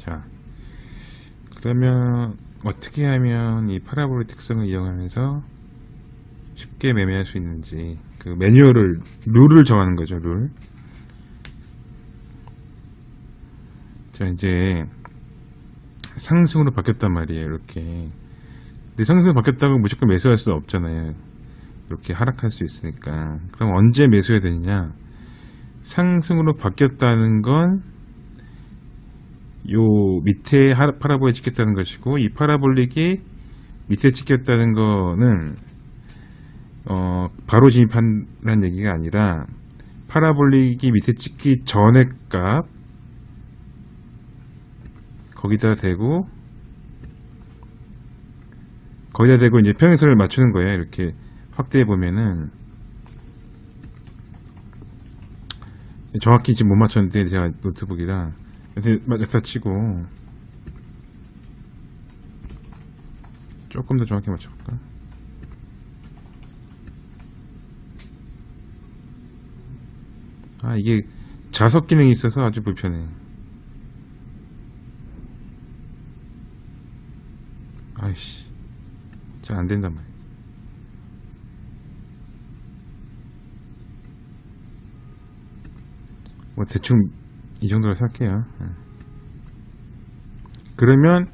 자, 그러면 어떻게 하면 이 파라볼의 특성을 이용하면서 쉽게 매매할 수 있는지 그 룰을 정하는 거죠. 룰. 자, 이제 상승으로 바뀌었단 말이에요. 이렇게. 근데 상승으로 바뀌었다고 무조건 매수할 수 없잖아요. 이렇게 하락할 수 있으니까. 그럼 언제 매수해야 되느냐? 상승으로 바뀌었다는 건 요 밑에 파라볼에 찍혔다는 것이고, 이 파라볼릭이 밑에 찍혔다는 거는 바로 진입한다는 얘기가 아니라 파라볼릭이 밑에 찍기 전의 값 거기다 대고 이제 평행선을 맞추는 거예요. 이렇게 확대해 보면은 정확히 지금 못 맞췄는데 제가 노트북이라 맞았다 치고 조금 더 정확히 맞춰볼까? 이게 자석 기능이 있어서 아주 불편해. 아이씨, 잘 안 된단 말이야. 뭐 대충 이 정도로 살게요. 그러면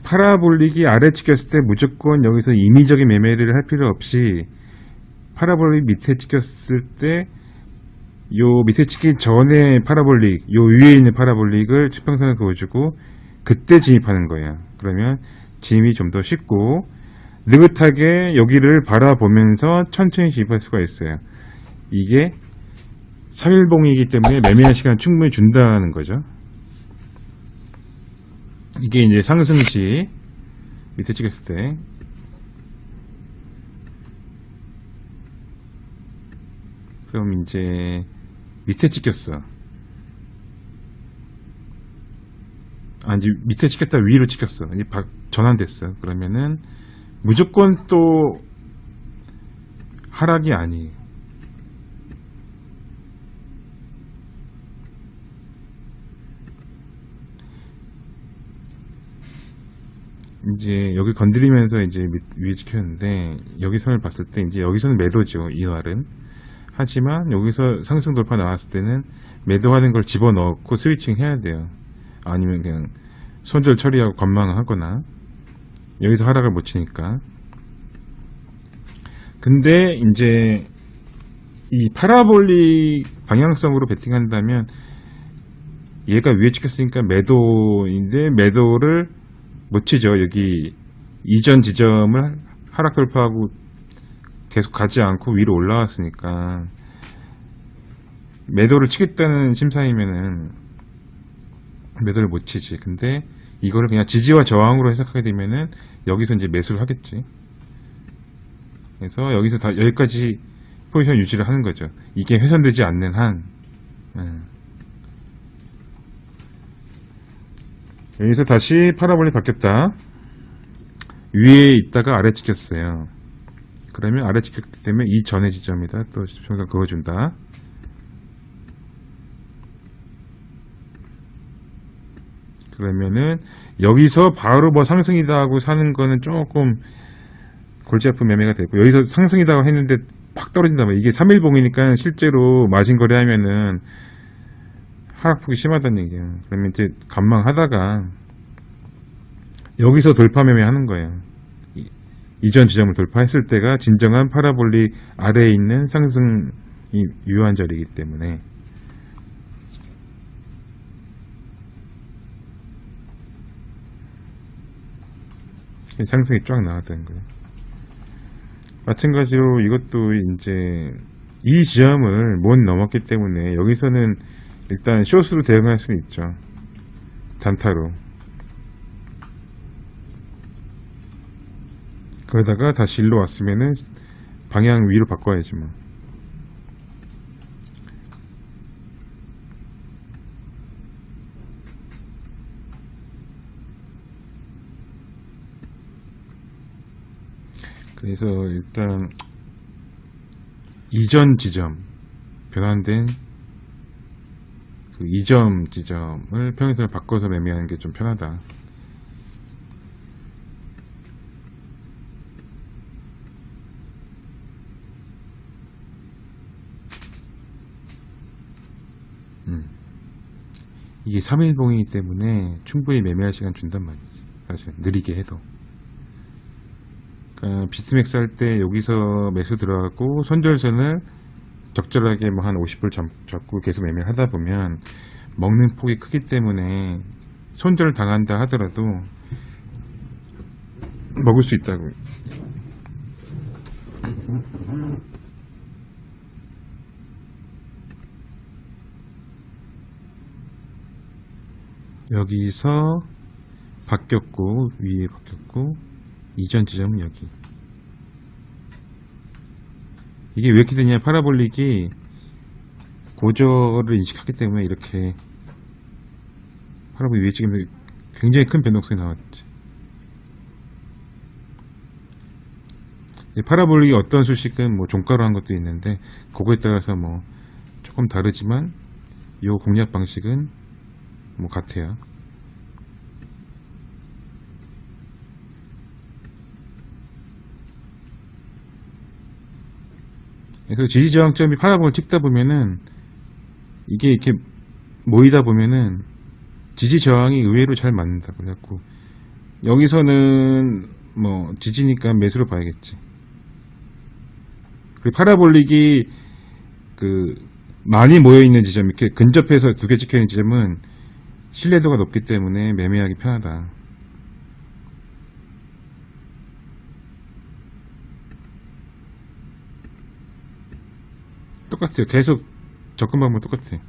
파라볼릭이 아래 찍혔을 때 무조건 여기서 임의적인 매매를 할 필요 없이 파라볼릭 밑에 찍혔을 때 요 밑에 찍기 전에 파라볼릭, 요 위에 있는 파라볼릭을 수평선을 그어주고 그때 진입하는 거예요. 그러면 진입이 좀 더 쉽고 느긋하게 여기를 바라보면서 천천히 진입할 수가 있어요. 이게 3일봉이기 때문에 매매할 시간 충분히 준다는 거죠. 이게 이제 상승시 밑에 찍었을 때 그럼 이제 밑에 찍혔어. 이제 밑에 찍혔다 위로 찍혔어. 이제 전환됐어. 그러면은 무조건 또 하락이 아니에요. 이제 여기 건드리면서 이제 위에 찍혔는데 여기 선을 봤을 때 이제 여기서는 매도죠. 이 날은. 하지만 여기서 상승 돌파 나왔을 때는 매도하는 걸 집어넣고 스위칭 해야 돼요. 아니면 그냥 손절 처리하고 관망하거나 여기서 하락을 못 치니까. 근데 이제 이 파라볼릭 방향성으로 베팅한다면 얘가 위에 찍혔으니까 매도인데 매도를 못 치죠. 여기 이전 지점을 하락 돌파하고 계속 가지 않고 위로 올라왔으니까 매도를 치겠다는 심사이면은 매도를 못 치지. 근데 이거를 그냥 지지와 저항으로 해석하게 되면은 여기서 이제 매수를 하겠지. 그래서 여기서 다 여기까지 포지션 유지를 하는 거죠. 이게 훼손되지 않는 한. 여기서 다시 파라볼이 바뀌었다. 위에 있다가 아래 찍혔어요. 그러면 아래 찍혔기 때문에 이 전의 지점이다. 또 평선 그어준다. 그러면은 여기서 바로 뭐 상승이다 하고 사는 거는 조금 골치 아픈 매매가 되고, 여기서 상승이다 했는데 팍 떨어진다. 이게 3일봉이니까 실제로 마진 거래 하면은 하락폭이 심하다는 얘기예요. 그러면 이제 관망하다가 여기서 돌파 매매 하는 거예요. 이전 지점을 돌파했을 때가 진정한 파라볼릭 아래에 있는 상승이 유효한 자리이기 때문에. 상승이 쫙 나왔다는 거예요. 마찬가지로 이것도 이제 이 지점을 못 넘었기 때문에 여기서는 일단 숏으로 대응할 수는 있죠. 단타로. 그러다가 다시 일로 왔으면은 방향 위로 바꿔야지 뭐. 그래서 일단 이전 지점, 변환된 그 그 2점 지점을 평행선을 바꿔서 매매하는 게 좀 편하다. 이게 3일봉이기 때문에 충분히 매매할 시간 준단 말이지. 사실 느리게 해도. 그러니까 비트맥스 할 때 여기서 매수 들어가고 손절선을 적절하게 뭐 한 50불 잡고 계속 매매를 하다 보면 먹는 폭이 크기 때문에 손절 당한다 하더라도 먹을 수 있다고. 여기서 바뀌었고 위에 바뀌었고 이전 지점은 여기. 이게 왜 이렇게 되냐, 파라볼릭이 고저를 인식하기 때문에 이렇게 파라볼릭 위에 찍으면 굉장히 큰 변동성이 나왔지. 파라볼릭이 어떤 수식은 뭐 종가로 한 것도 있는데 그거에 따라서 뭐 조금 다르지만 요 공략 방식은 뭐 같아요. 그래서 지지저항점이 파라볼을 찍다 보면은 이게 이렇게 모이다 보면은 지지저항이 의외로 잘 맞는다. 그래갖고 여기서는 뭐 지지니까 매수로 봐야겠지. 그리고 파라볼릭이 그 많이 모여있는 지점, 이렇게 근접해서 두 개 찍혀있는 지점은 신뢰도가 높기 때문에 매매하기 편하다. 똑같아요. 계속 접근 방법 똑같아요.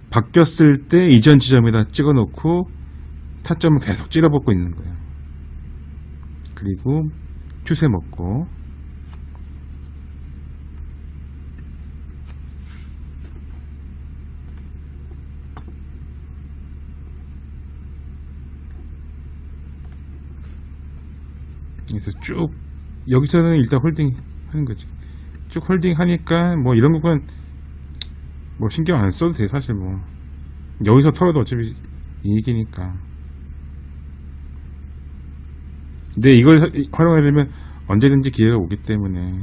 바뀌었을 때 이전 지점에다 찍어 놓고 타점을 계속 찔러먹고 있는 거예요. 그리고 추세 먹고 그래서 쭉 여기서는 일단 홀딩 하는 거지. 쭉 홀딩 하니까 뭐 이런 부분 뭐 신경 안 써도 돼. 사실 뭐 여기서 털어도 어차피 이익이니까. 근데 이걸 활용하려면 언제든지 기회가 오기 때문에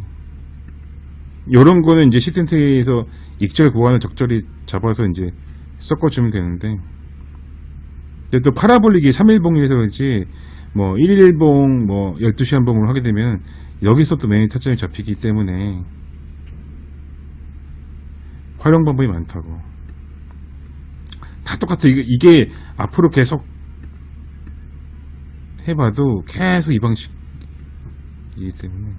요런 거는 이제 시스템에서 익절 구간을 적절히 잡아서 이제 섞어주면 되는데, 근데 또 파라볼릭이 3일봉이라서 그렇지 뭐 1일봉 뭐 12시간 봉으로 하게 되면 여기서 또 메인 타점이 잡히기 때문에 활용 방법이 많다고. 다 똑같아. 이게 앞으로 계속 해봐도 계속 이 방식이기 때문에.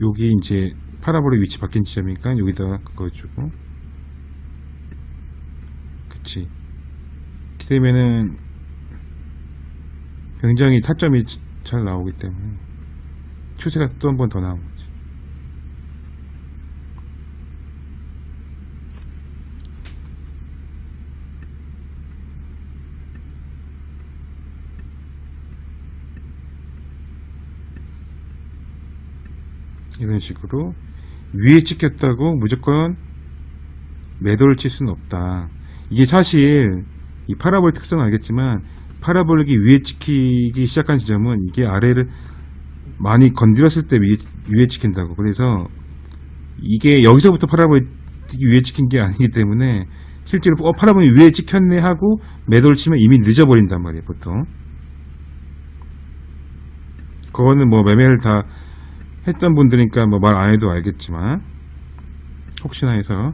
여기 이제 파라볼의 위치 바뀐 지점이니까 여기다가 그거 주고, 그치. 이렇게 되면은 굉장히 타점이 잘 나오기 때문에 추세가 또 한 번 더 나온 거지. 이런 식으로 위에 찍혔다고 무조건 매도를 칠 수는 없다. 이게 사실 이 파라볼 특성은 알겠지만 파라볼이 위에 찍히기 시작한 지점은 이게 아래를 많이 건드렸을 때 위에 찍힌다고. 그래서 이게 여기서부터 파라볼이 위에 찍힌 게 아니기 때문에 실제로 파라볼이 위에 찍혔네 하고 매도를 치면 이미 늦어버린단 말이에요, 보통. 그거는 뭐 매매를 다 했던 분들이니까 뭐 말 안 해도 알겠지만, 혹시나 해서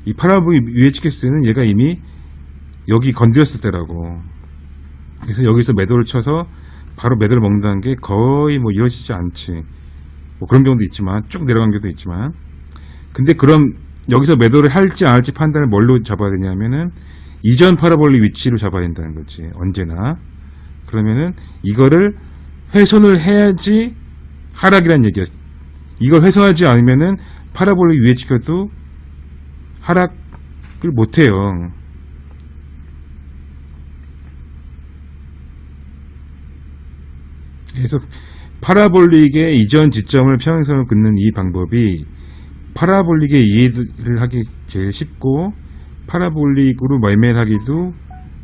이 파라볼이 위에 찍혔을 때는 얘가 이미 여기 건드렸을 때라고. 그래서 여기서 매도를 쳐서 바로 매도를 먹는다는 게 거의 뭐 이루어지지 않지. 뭐 그런 경우도 있지만, 쭉 내려간 경우도 있지만. 근데 그럼 여기서 매도를 할지 안 할지 판단을 뭘로 잡아야 되냐면은 이전 파라볼의 위치로 잡아야 된다는 거지, 언제나. 그러면은 이거를 훼손을 해야지 하락이란 얘기야. 이걸 훼손하지 않으면은 파라볼이 위에 찍혀도 하락을 못해요. 그래서 파라볼릭의 이전 지점을 평행선으로 긋는 이 방법이 파라볼릭의 이해를 하기 제일 쉽고, 파라볼릭으로 매매를 하기도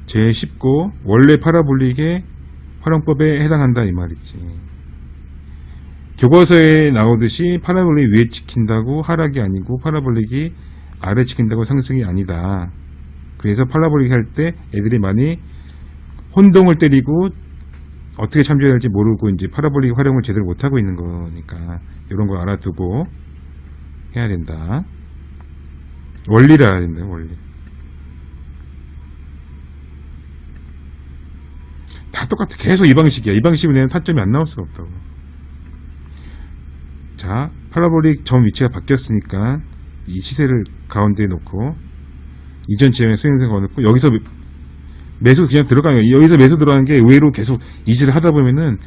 제일 쉽고, 원래 파라볼릭의 활용법에 해당한다 이 말이지. 교과서에 나오듯이 파라볼릭이 위에 찍힌다고 하락이 아니고 파라볼릭이 아래 찍힌다고 상승이 아니다. 그래서 파라볼릭 할 때 애들이 많이 혼동을 때리고 어떻게 참조해야 할지 모르고 이제 파라볼릭 활용을 제대로 못하고 있는 거니까 이런 거 알아두고 해야 된다. 원리를 알아야 된다. 원리. 다 똑같아. 계속 이 방식이야. 이 방식으로 내는 타점이 안 나올 수가 없다고. 자, 파라볼릭 점 위치가 바뀌었으니까 이 시세를 가운데에 놓고 이전 지점에 수익성 걸어놓고 여기서 매수 그냥 들어가는 거예요. 여기서 매수 들어가는 게 의외로 계속 이지를 하다 보면은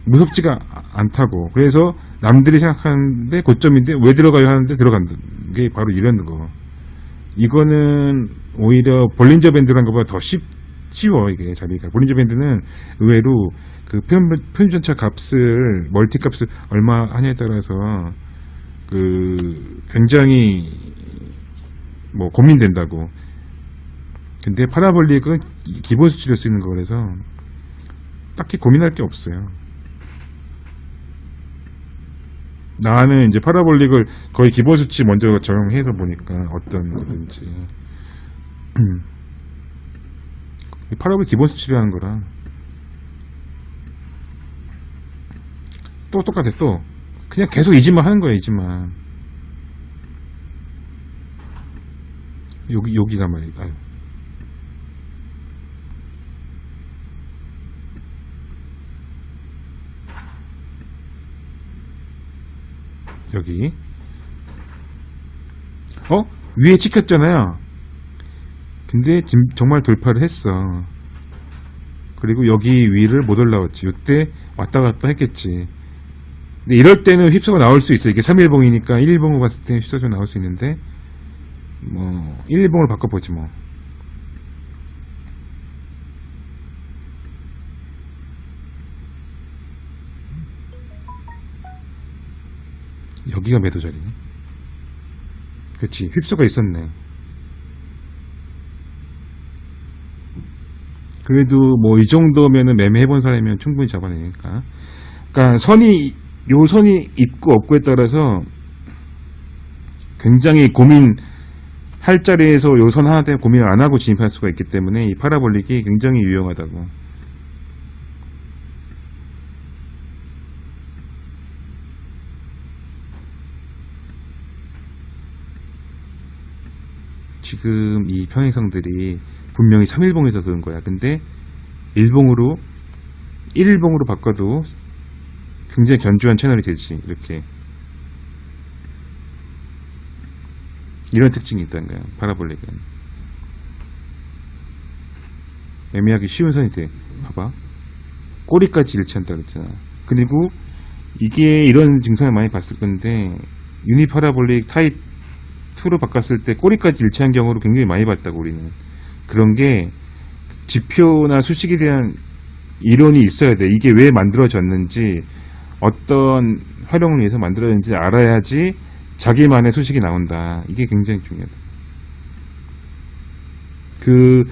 무섭지가 않다고. 그래서 남들이 생각하는데 고점인데 왜 들어가요 하는데 들어간다. 게 바로 이런 거. 이거는 오히려 볼린저 밴드란 것보다 더 쉬워 이게 자리가. 볼린저 밴드는 의외로 그 편입전차 값을 멀티 값을 얼마 하냐에 따라서 그 굉장히 뭐 고민된다고. 근데 파라볼릭은 기본 수치로 쓰는 거라서 딱히 고민할 게 없어요. 나는 이제 파라볼릭을 거의 기본 수치 먼저 적용해서 보니까 어떤 거든지 파라볼릭 기본 수치로 하는 거라 또 똑같아. 또 그냥 계속 이지만 하는 거야. 이지만 여기가 말이야. 아유. 여기 위에 찍혔잖아요. 근데 지금 정말 돌파를 했어. 그리고 여기 위를 못 올라왔지. 이때 왔다 갔다 했겠지. 근데 이럴 때는 휩쓸고 나올 수 있어. 이게 3일봉이니까 1일봉으로 봤을 때 휩쓸고 나올 수 있는데 뭐 1일봉으로 바꿔보지 뭐. 여기가 매도 자리네. 그렇지. 휩쓸가 있었네. 그래도 뭐 이 정도면은 매매해본 사람이면 충분히 잡아내니까. 그러니까 요 선이 있고 없고에 따라서 굉장히 고민할 자리에서 요 선 하나 때문에 고민을 안 하고 진입할 수가 있기 때문에 이 파라볼릭이 굉장히 유용하다고. 지금 이 평행선들이 분명히 3일봉에서 그런 거야. 근데 1일봉으로 바꿔도 굉장히 견주한 채널이 되지. 이렇게 이런 특징이 있다는 거야. 파라볼릭은 애매하기 쉬운 선이 돼. 봐봐. 꼬리까지 일치한다 그랬잖아. 그리고 이게 이런 증상을 많이 봤을 건데 유니파라볼릭 타입 2로 바꿨을 때 꼬리까지 일치한 경우를 굉장히 많이 봤다고. 우리는 그런 게 지표나 수식에 대한 이론이 있어야 돼. 이게 왜 만들어졌는지, 어떤 활용을 위해서 만들어졌는지 알아야지 자기만의 수식이 나온다. 이게 굉장히 중요하다. 그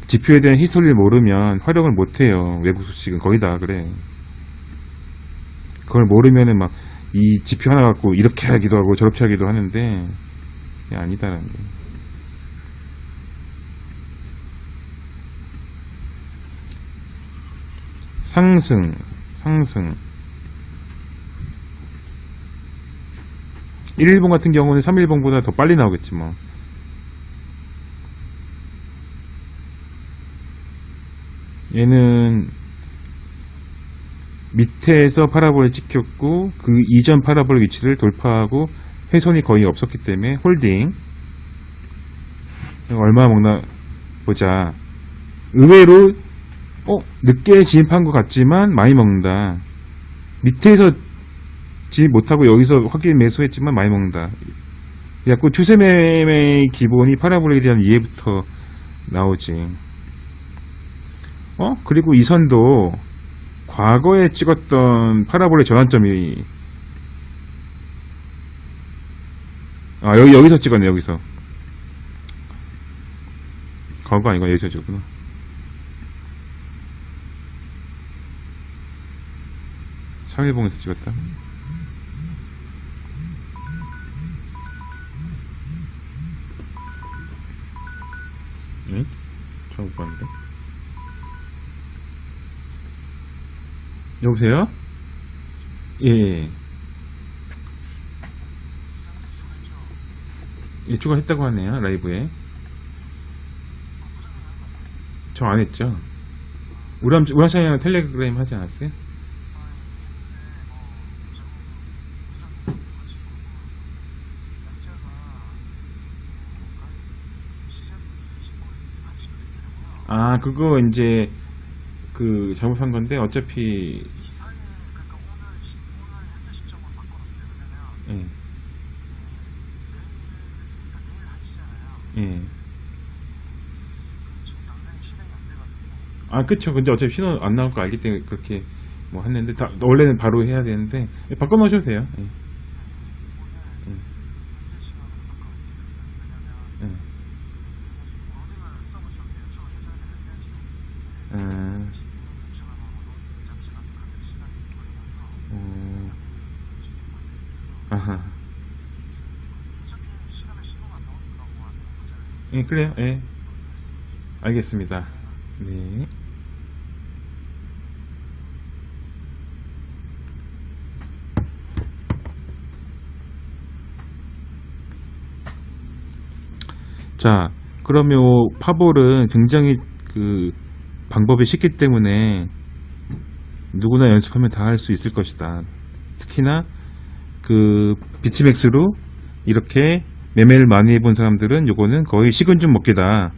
지표에 대한 히스토리를 모르면 활용을 못해요. 외부 수식은 거의 다 그래. 그걸 모르면은 막 이 지표 하나 갖고 이렇게 하기도 하고 저렇게 하기도 하는데 아니다라는 거. 상승 1일봉 같은 경우는 3일봉보다 더 빨리 나오겠지 뭐. 얘는 밑에서 파라볼이 찍혔고 그 이전 파라볼 위치를 돌파하고 훼손이 거의 없었기 때문에 홀딩. 얼마 먹나 보자. 의외로 늦게 진입한 것 같지만 많이 먹는다. 밑에서 진입 못하고 여기서 확인 매수했지만 많이 먹는다. 그래갖고 추세매매의 기본이 파라볼에 대한 이해부터 나오지. 그리고 이 선도 과거에 찍었던 파라볼의 전환점이 여기서 찍었네. 여기서 과거 아니고 여기서 찍었구나. 상일봉에서 찍었다. 응? 잘못 봤는데. 여보세요? 예. 예, 추가했다고 하네요. 라이브에. 저 안 했죠. 우람샤이랑 텔레그램 하지 않았어요? 그거 이제 잘못한 건데 어차피 예. 예. 그쵸. 근데 어차피 신호 안 나올 거 알기 때문에 그렇게 뭐 했는데 원래는 바로 해야 되는데 바꿔 놓으셔도 돼요. 예. 예. 예. 아하. 예, 그래요. 예. 알겠습니다. 네. 자, 그러면 파볼은 굉장히 방법이 쉽기 때문에 누구나 연습하면 다 할 수 있을 것이다. 특히나 비트맥스로 이렇게 매매를 많이 해본 사람들은 요거는 거의 식은 죽 먹기다.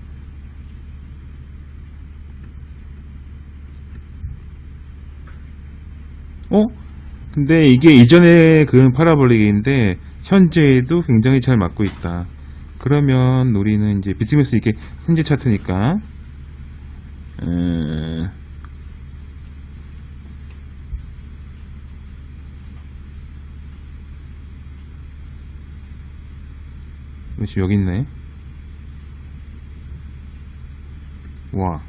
근데 이게 이전에 파라볼릭인데 현재에도 굉장히 잘 맞고 있다. 그러면 우리는 이제 비트맥스 이게 현재 차트니까 지금 여기 있네. 와.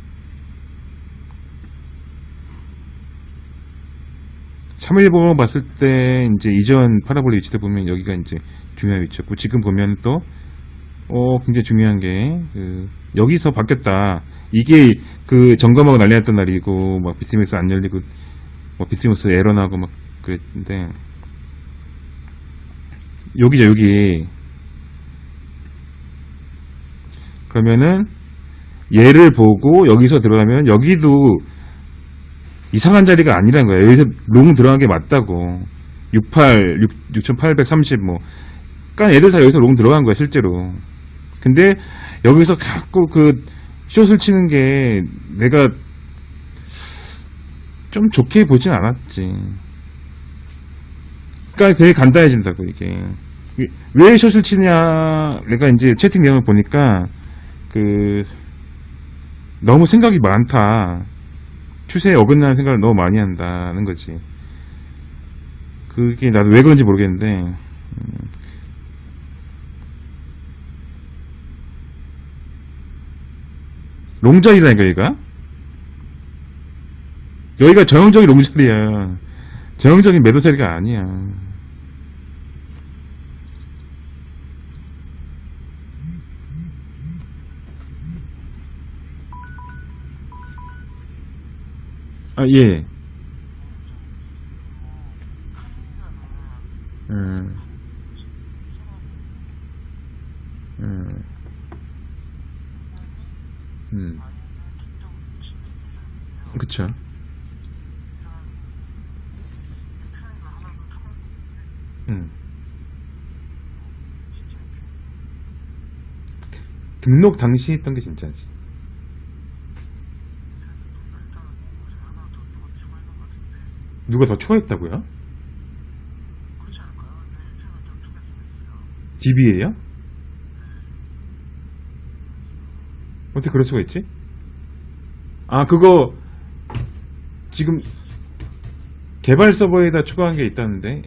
3일봉을 봤을 때 이제 이전 파라볼릭 위치도 보면 여기가 이제 중요한 위치였고, 지금 보면 또 굉장히 중요한 게 여기서 바뀌었다. 이게 점검하고 난리 났던 날이고, 막 비트맥스 안 열리고, 막 비트맥스 에러 나고 막 그랬는데, 여기죠, 여기. 그러면은 얘를 보고 여기서 들어가면 여기도 이상한 자리가 아니라는 거야. 여기서 롱 들어간 게 맞다고. 6830 뭐. 그러니까 애들 다 여기서 롱 들어간 거야, 실제로. 근데 여기서 자꾸 숏을 치는 게 내가 좀 좋게 보진 않았지. 그러니까 되게 간단해진다고, 이게. 왜 숏을 치냐, 내가 이제 채팅 내용을 보니까 너무 생각이 많다. 추세에 어긋나는 생각을 너무 많이 한다는 거지. 그게 나도 왜 그런지 모르겠는데, 롱자리라니까, 여기가 전형적인 롱자리야. 전형적인 매도 자리가 아니야. 예. 그쵸. 등록 당시 했던 게 진짜지. 누가 더 초했다고요? DB에요? 어떻게 그럴 수가 있지? 아, 그거 지금 개발 서버에다 추가한 게 있다는데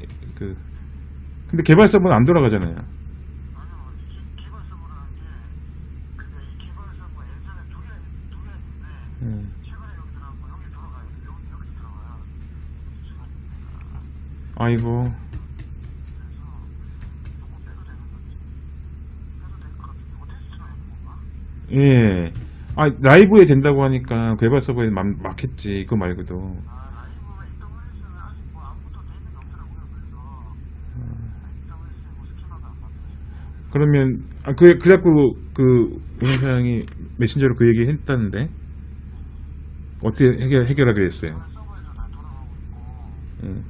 근데 개발 서버는 안 돌아가잖아요. 아이고. 예. 아, 라이브에 된다고 하니까 개발 서버에 맞겠지. 그거 말고도. 그러면, 그래갖고, 운영사양이 메신저로 그 얘기 했다는데? 어떻게 해결하게 됐어요? 예.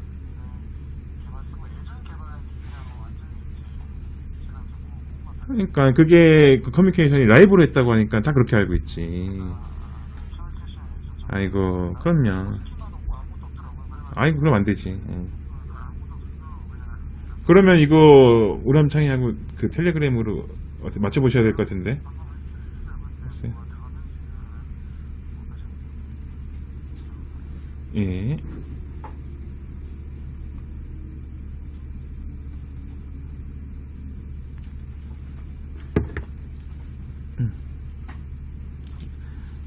그러니까, 그게, 커뮤니케이션이 라이브로 했다고 하니까 다 그렇게 알고 있지. 아이고, 그럼요. 아이고, 그럼 안 되지. 예. 그러면 이거, 우람창이하고 그 텔레그램으로 어떻게 맞춰보셔야 될 것 같은데? 글쎄. 예.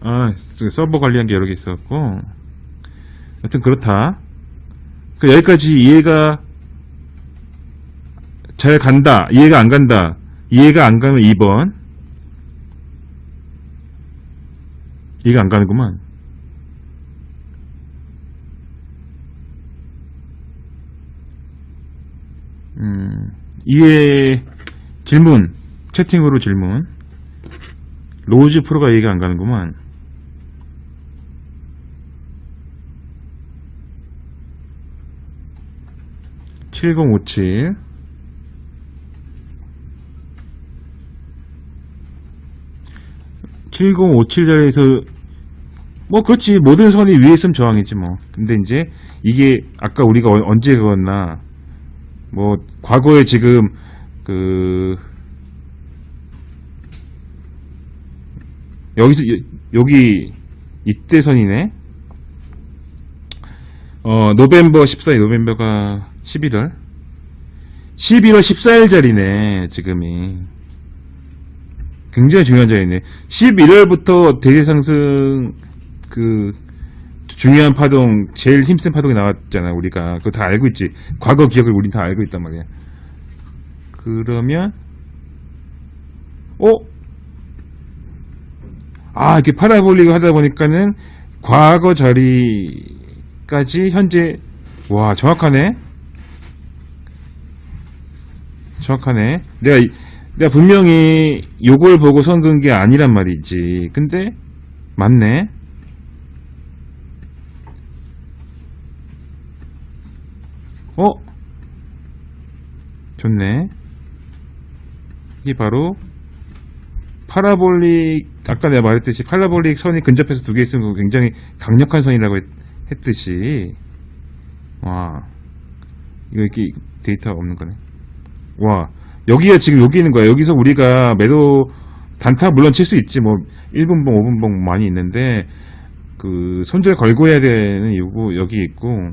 아, 서버 관리한 게 여러 개 있었고. 여튼 그렇다. 여기까지 이해가 잘 간다. 이해가 안 간다. 이해가 안 가면 2번. 이해가 안 가는구만. 이해, 질문. 채팅으로 질문. 로즈 프로가 이해가 안 가는구만. 7057 7057자리에서 뭐 그렇지, 모든 선이 위에 있으면 저항이지 뭐. 근데 이제 이게 아까 우리가 언제 그었나, 뭐 과거에 지금 여기서 여기 이때 선이네. 노벰버 14일, 노벰버가 11월 14일짜리네 지금이. 굉장히 중요한 자리네. 11월부터 대세상승 중요한 파동, 제일 힘센 파동이 나왔잖아. 우리가 그거 다 알고 있지. 과거 기억을 우린 다 알고 있단 말이야. 그러면 이렇게 파라볼릭을 하다 보니까는 과거 자리까지 현재, 와, 정확하네. 내가 분명히 요걸 보고 선 그은 게 아니란 말이지. 근데 맞네. 좋네. 이게 바로 파라볼릭, 아까 내가 말했듯이 파라볼릭 선이 근접해서 두 개 있으면 굉장히 강력한 선이라고 했듯이. 와, 이거 이렇게 데이터가 없는 거네. 와, 여기가 지금 여기 있는 거야. 여기서 우리가 매도 단타 물론 칠 수 있지. 뭐 1분봉 5분봉 많이 있는데 손절 걸고 해야 되는 이유고 여기 있고,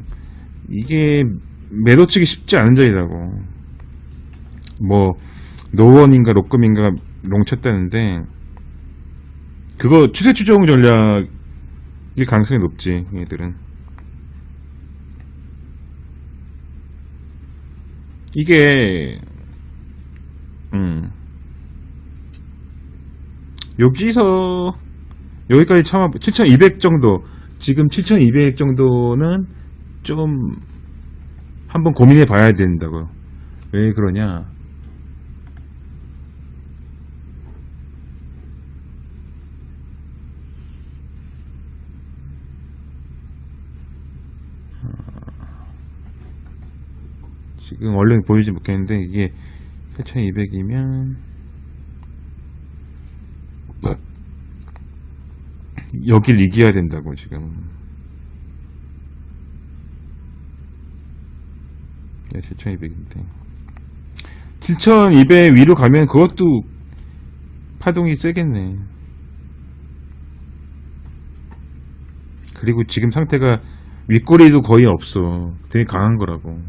이게 매도 치기 쉽지 않은 자리라고. 뭐 노원인가 로금인가 롱 쳤다는데, 그거 추세 추종 전략일 가능성이 높지. 얘들은 이게 여기서 여기까지 참아. 7200 정도, 지금 7200 정도는 좀 한번 고민해 봐야 된다고요. 왜 그러냐, 지금 얼른 보이지 못했는데, 이게 8200이면 여길 이겨야 된다고 지금. 7200인데 7200 위로 가면 그것도 파동이 세겠네. 그리고 지금 상태가 윗꼬리도 거의 없어. 되게 강한 거라고.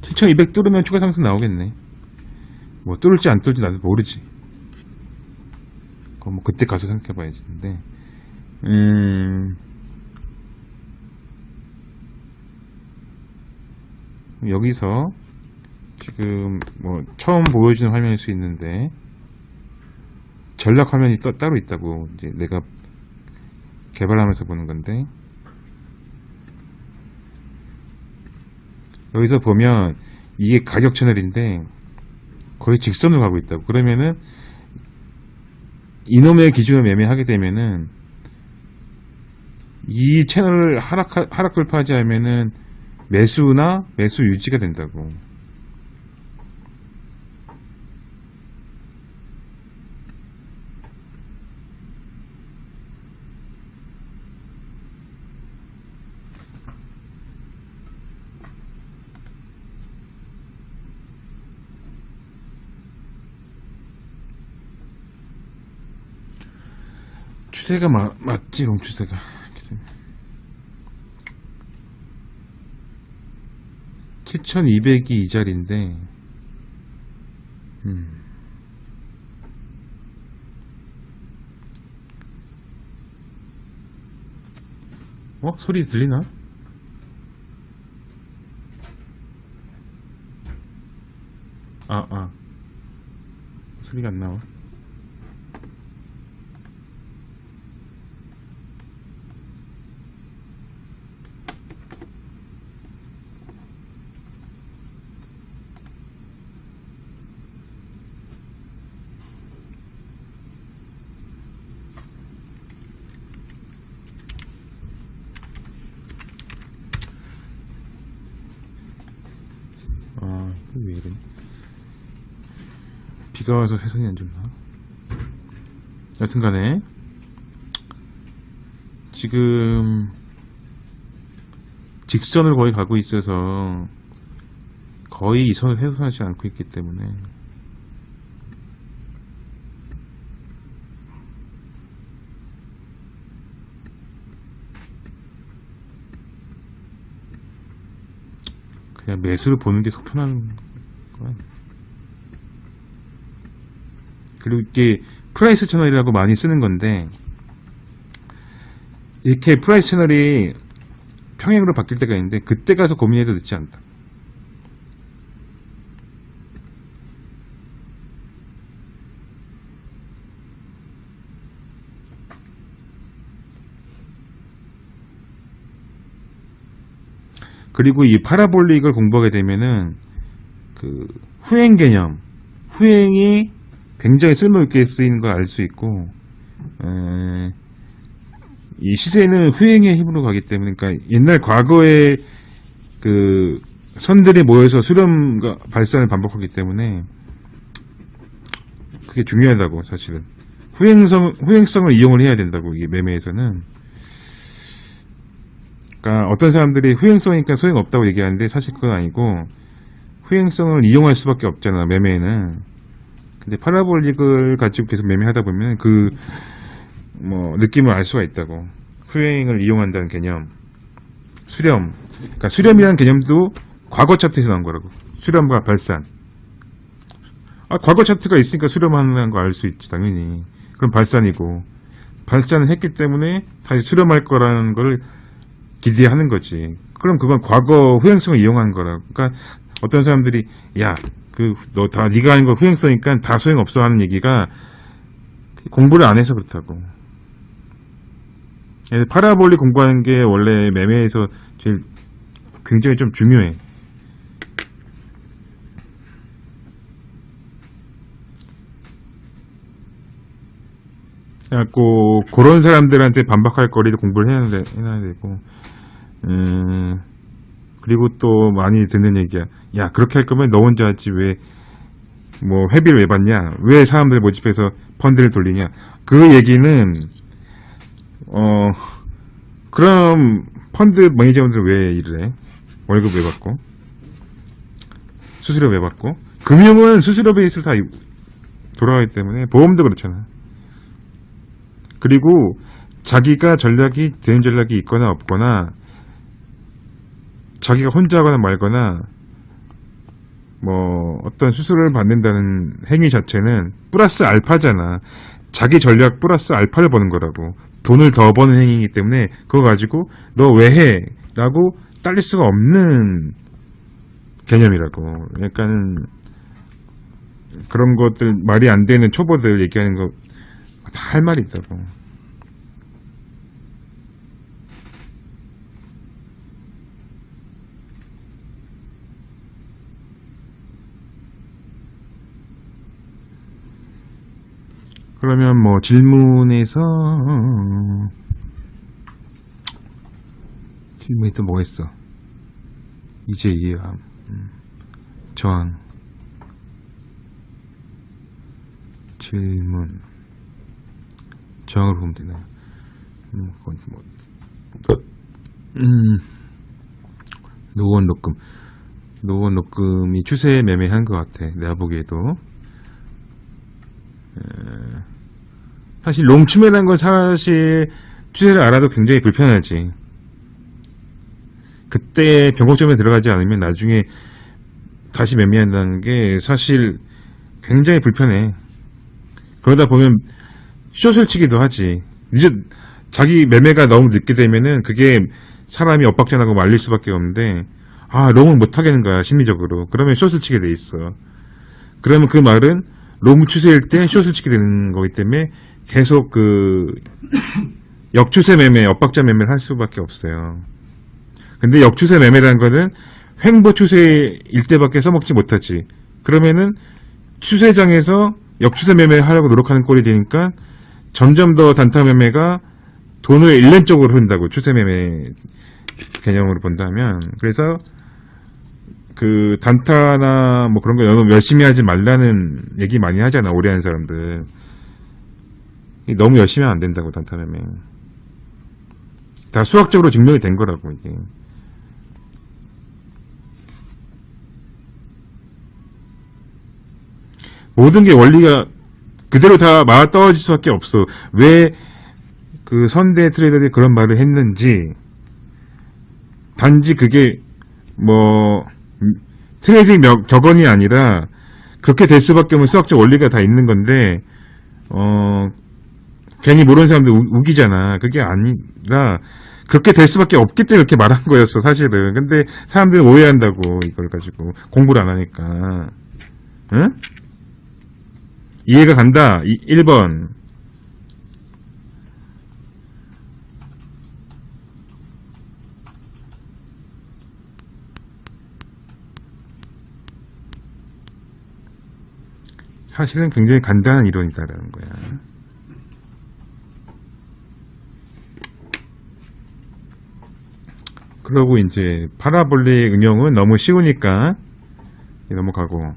(7200) 뚫으면 추가 상승 나오겠네. 뭐 뚫을지 안 뚫을지 나도 모르지. 그거 뭐 그때 가서 생각해봐야지. 근데 여기서 지금 뭐 처음 보여주는 화면일 수 있는데 전략 화면이 따로 있다고 이제 내가 개발하면서 보는 건데, 여기서 보면 이게 가격 채널인데 거의 직선으로 가고 있다고. 그러면은 이놈의 기준을 매매하게 되면은 이 채널을 하락 돌파하지 않으면은 매수나 매수 유지가 된다고. 추세가 맞지, 롱추세가. 7200이 이 자리인데, 소리 들리나? 소리가 안 나와. 이거 왜 이러니? 비가 와서 회선이 안 좋나? 여튼간에 지금 직선을 거의 가고 있어서 거의 이 선을 해소하지 않고 있기 때문에 그냥 매수를 보는 게 속 편한 거야. 그리고 이게 프라이스 채널이라고 많이 쓰는 건데, 이렇게 프라이스 채널이 평행으로 바뀔 때가 있는데 그때 가서 고민해도 늦지 않다. 그리고 이 파라볼릭을 공부하게 되면은 그 후행 개념, 후행이 굉장히 쓸모있게 쓰이는 걸 알 수 있고, 이 시세는 후행의 힘으로 가기 때문에, 그러니까 옛날 과거에 그 선들이 모여서 수렴과 발산을 반복하기 때문에 그게 중요하다고. 사실은 후행성을 이용을 해야 된다고, 이게 매매에서는. 그러니까 어떤 사람들이 후행성이니까 소용 없다고 얘기하는데 사실 그건 아니고, 후행성을 이용할 수밖에 없잖아, 매매에는. 근데 파라볼릭을 가지고 계속 매매하다 보면 그 느낌을 알 수가 있다고. 후행을 이용한다는 개념, 수렴. 그러니까 수렴이라는 개념도 과거 차트에서 나온 거라고. 수렴과 발산. 과거 차트가 있으니까 수렴하는 거 알 수 있지, 당연히. 그럼 발산이고, 발산을 했기 때문에 다시 수렴할 거라는 걸 기대하는 거지. 그럼 그건 과거 후행성을 이용한 거라고. 그러니까 어떤 사람들이 네가 하는 거 후행성이니까 다 소용없어 하는 얘기가 공부를 안 해서 그렇다고. 파라볼릭 공부하는 게 원래 매매에서 굉장히 좀 중요해. 그래갖고 그런 사람들한테 반박할 거리를 공부를 해놔야 되고, 그리고 또 많이 듣는 얘기야. 야, 그렇게 할 거면 너 혼자 하지, 왜 회비를 왜 받냐? 왜 사람들 모집해서 펀드를 돌리냐? 그 얘기는 그럼 펀드 매니저분들 왜 일을 해? 월급 왜 받고? 수수료 매받고. 금융은 수수료 베이스로 다 돌아가기 때문에 보험도 그렇잖아. 그리고 자기가 대응 전략이 있거나 없거나 자기가 혼자 하거나 말거나 뭐 어떤 수수료를 받는다는 행위 자체는 플러스 알파잖아. 자기 전략 플러스 알파를 버는 거라고. 돈을 더 버는 행위이기 때문에 그거 가지고 너 왜 해? 라고 딸릴 수가 없는 개념이라고. 약간 그런 것들 말이 안 되는 초보들 얘기하는 거 다 할 말이 있다고. 그러면 뭐 질문에서 또 뭐가 있어? 이제 이해함. 저항. 질문. 저항으로 보면 되나요? 그건 뭐. 노원 녹금. 노원 녹금이 추세 매매한 것 같아. 내가 보기에도. 사실 롱추매라는 건 사실 추세를 알아도 굉장히 불편하지. 그때 변곡점에 들어가지 않으면 나중에 다시 매매한다는 게 사실 굉장히 불편해. 그러다 보면 숏을 치기도 하지. 이제 자기 매매가 너무 늦게 되면은 그게 사람이 엇박자나고 말릴 수밖에 없는데, 롱은 못 하겠는 거야, 심리적으로. 그러면 숏을 치게 돼 있어. 그러면 그 말은 롱 추세일 때 숏을 치게 되는 거기 때문에 계속 역추세 매매, 엇박자 매매를 할 수밖에 없어요. 근데 역추세 매매라는 거는 횡보 추세일 때밖에 써먹지 못하지. 그러면은 추세장에서 역추세 매매를 하려고 노력하는 꼴이 되니까 점점 더 단타 매매가 돈을 잃는 쪽으로 흐른다고. 추세 매매 개념으로 본다면. 그래서 그 단타나 뭐 그런 거 너무 열심히 하지 말라는 얘기 많이 하잖아, 오래 하는 사람들. 너무 열심히 하면 안 된다고. 단타 매매 다 수학적으로 증명이 된 거라고. 이게 모든 게 원리가 그대로 다 맞아떨어질 수밖에 없어. 왜 그 선대 트레이더들이 그런 말을 했는지, 단지 그게 뭐 트레이딩 격언이 아니라 그렇게 될 수밖에 없는 수학적 원리가 다 있는 건데, 괜히 모르는 사람들 우기잖아. 그게 아니라 그렇게 될 수밖에 없기 때문에 그렇게 말한 거였어, 사실은. 근데 사람들은 오해한다고, 이걸 가지고. 공부를 안 하니까. 응? 이해가 간다. 1번. 사실은 굉장히 간단한 이론이다라는 거야. 그러고 이제 파라볼릭 응용은 너무 쉬우니까 넘어가고,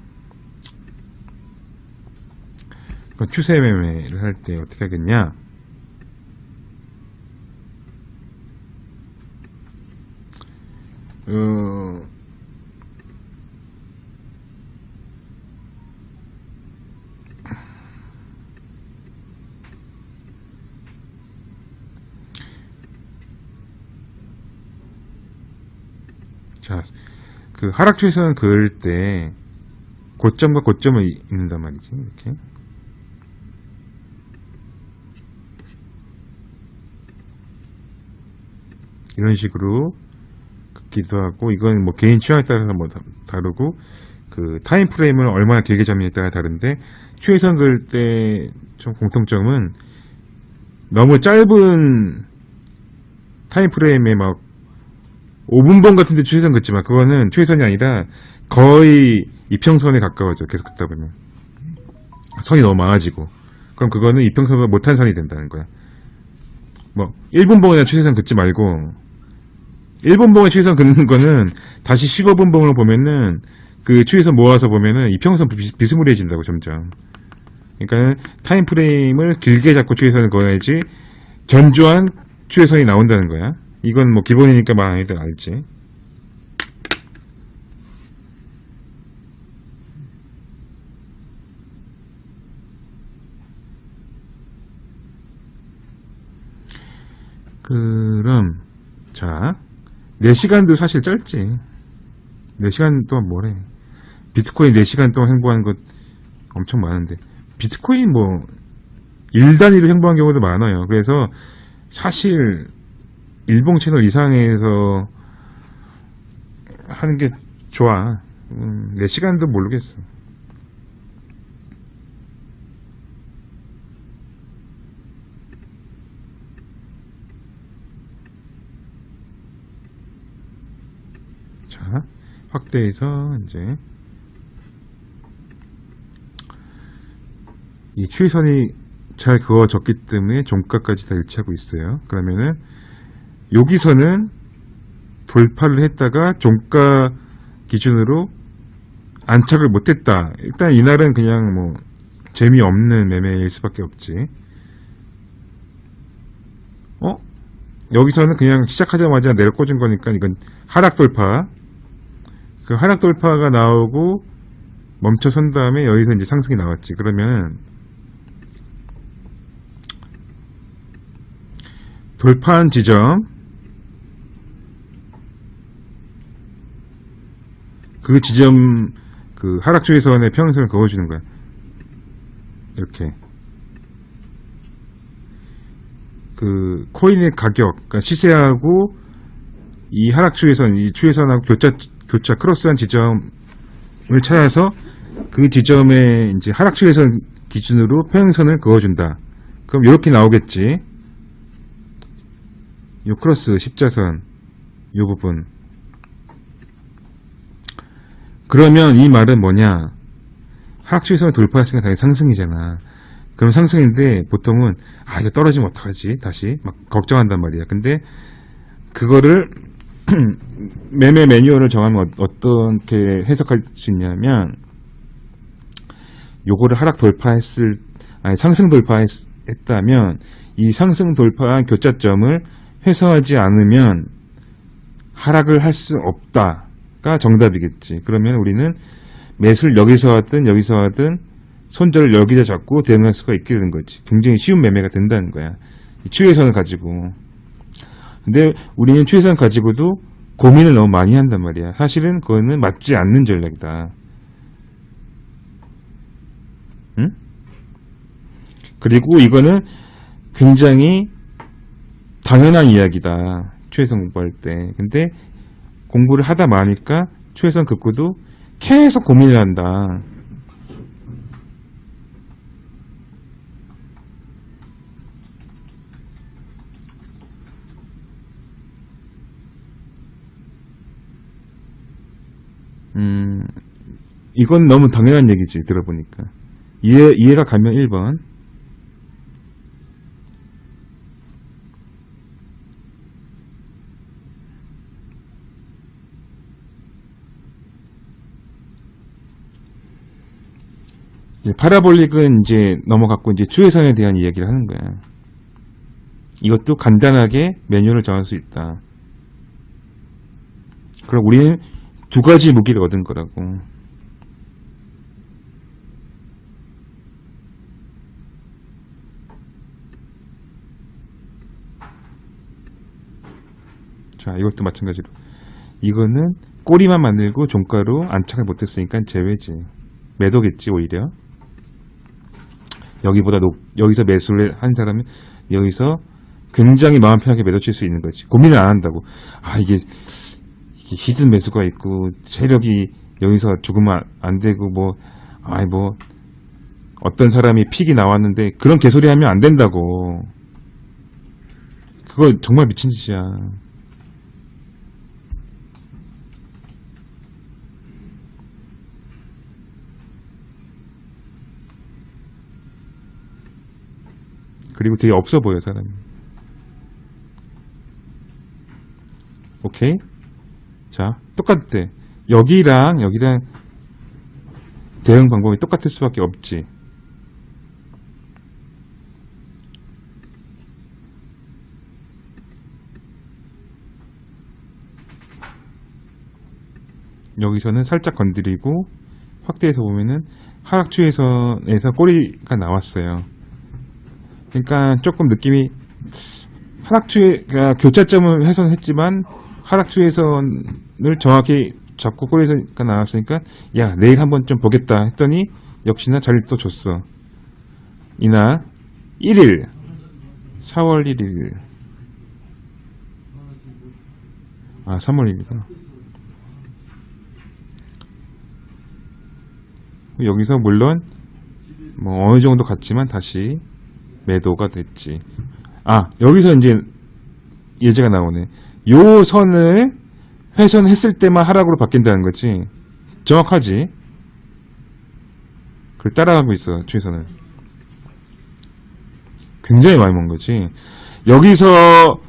추세 매매를 할 때 어떻게 하겠냐? 자, 그 하락 추세선 그을 때 고점과 고점을 읽는단 말이지. 이렇게. 이런 식으로 긋기도 하고, 이건 뭐 개인 취향에 따라서 뭐 다르고, 그 타임 프레임을 얼마나 길게 잡느냐에 따라 다른데, 추세선 그을 때 좀 공통점은 너무 짧은 타임 프레임에 막 5분봉 같은데 추세선 긋지만 그거는 추세선이 아니라 거의 이평선에 가까워져. 계속 긋다 보면 선이 너무 많아지고, 그럼 그거는 이평선보다 못한 선이 된다는 거야. 뭐 1분봉이나 추세선 긋지 말고 1분봉에 추세선 긋는 거는 다시 15분봉으로 보면은 그 추세선 모아서 보면은 이평선 비스무리해진다고 점점. 그러니까 타임 프레임을 길게 잡고 추세선을 그어야지 견조한 추세선이 나온다는 거야. 이건 뭐 기본이니까 많이들 알지. 그럼 자 4시간도 사실 짧지. 4시간 동안 뭐래. 비트코인 4시간 동안 행보하는 것 엄청 많은데 비트코인 뭐 1단위로 행보한 경우도 많아요. 그래서 사실 일봉 채널 이상에서 하는 게 좋아. 4시간도 모르겠어. 자, 확대해서 이제 이 추이선이 잘 그어졌기 때문에 종가까지 다 일치하고 있어요. 그러면은 여기서는 돌파를 했다가 종가 기준으로 안착을 못했다. 일단 이날은 그냥 뭐 재미없는 매매일 수밖에 없지. 여기서는 그냥 시작하자마자 내려 꽂은 거니까 이건 하락 돌파. 그 하락 돌파가 나오고 멈춰선 다음에 여기서 이제 상승이 나왔지. 그러면 돌파한 지점, 그 지점 그 하락 추이선의 평행선을 그어주는 거야. 이렇게 그 코인의 가격, 그러니까 시세하고 이 하락 추이선, 이 추이선하고 교차 크로스한 지점을 찾아서 그 지점에 이제 하락 추이선 기준으로 평행선을 그어준다. 그럼 이렇게 나오겠지. 요 크로스 십자선 요 부분. 그러면 이 말은 뭐냐? 하락 추이선을 돌파했으니까 당연히 상승이잖아. 그럼 상승인데 보통은 이거 떨어지면 어떡하지? 다시 막 걱정한단 말이야. 근데 그거를 매매 매뉴얼을 정하면 어떻게 해석할 수 있냐면 요거를 상승 돌파했다면 이 상승 돌파한 교차점을 회수하지 않으면 하락을 할 수 없다가 정답이겠지. 그러면 우리는 매수를 여기서 하든 손절을 여기다 잡고 대응할 수가 있게 되는 거지. 굉장히 쉬운 매매가 된다는 거야. 추이선을 가지고. 근데 우리는 추이선 가지고도 고민을 너무 많이 한단 말이야. 사실은 그거는 맞지 않는 전략이다. 응? 그리고 이거는 굉장히 당연한 이야기다. 추이선 공부할 때. 근데 공부를 하다 마니까 추이선 긋고도 계속 고민을 한다. 이건 너무 당연한 얘기지, 들어보니까. 이해가 가면 1번. 파라볼릭은 이제 넘어갔고, 이제 추이선에 대한 이야기를 하는 거야. 이것도 간단하게 매뉴얼을 정할 수 있다. 그럼 우리는 2가지 무기를 얻은 거라고. 자, 이것도 마찬가지로. 이거는 꼬리만 만들고 종가로 안착을 못했으니까 제외지. 매도겠지, 오히려. 여기서 매수를 한 사람은 여기서 굉장히 마음 편하게 매도 칠 수 있는 거지. 고민을 안 한다고. 이게 히든 매수가 있고, 세력이 여기서 죽으면 안 되고, 어떤 사람이 픽이 나왔는데, 그런 개소리 하면 안 된다고. 그거 정말 미친 짓이야. 그리고 되게 없어 보여, 사람이. 오케이? 자, 똑같대. 여기랑 대응 방법이 똑같을 수밖에 없지. 여기서는 살짝 건드리고 확대해서 보면은 하락 추이선에서 꼬리가 나왔어요. 그러니까 조금 느낌이 교차점을 훼손했지만 하락추 훼손을 정확히 잡고 꼬리가 나왔으니까 야 내일 한번 좀 보겠다 했더니 역시나 자리를 또 줬어. 이날 1일 4월 1일 3월 1일이다. 여기서 물론 뭐 어느 정도 갔지만 다시 매도가 됐지. 여기서 이제 예제가 나오네. 요 선을 훼손했을 때만 하락으로 바뀐다는 거지. 정확하지? 그걸 따라가고 있어, 추세선을. 굉장히 많이 먹은 거지. 여기서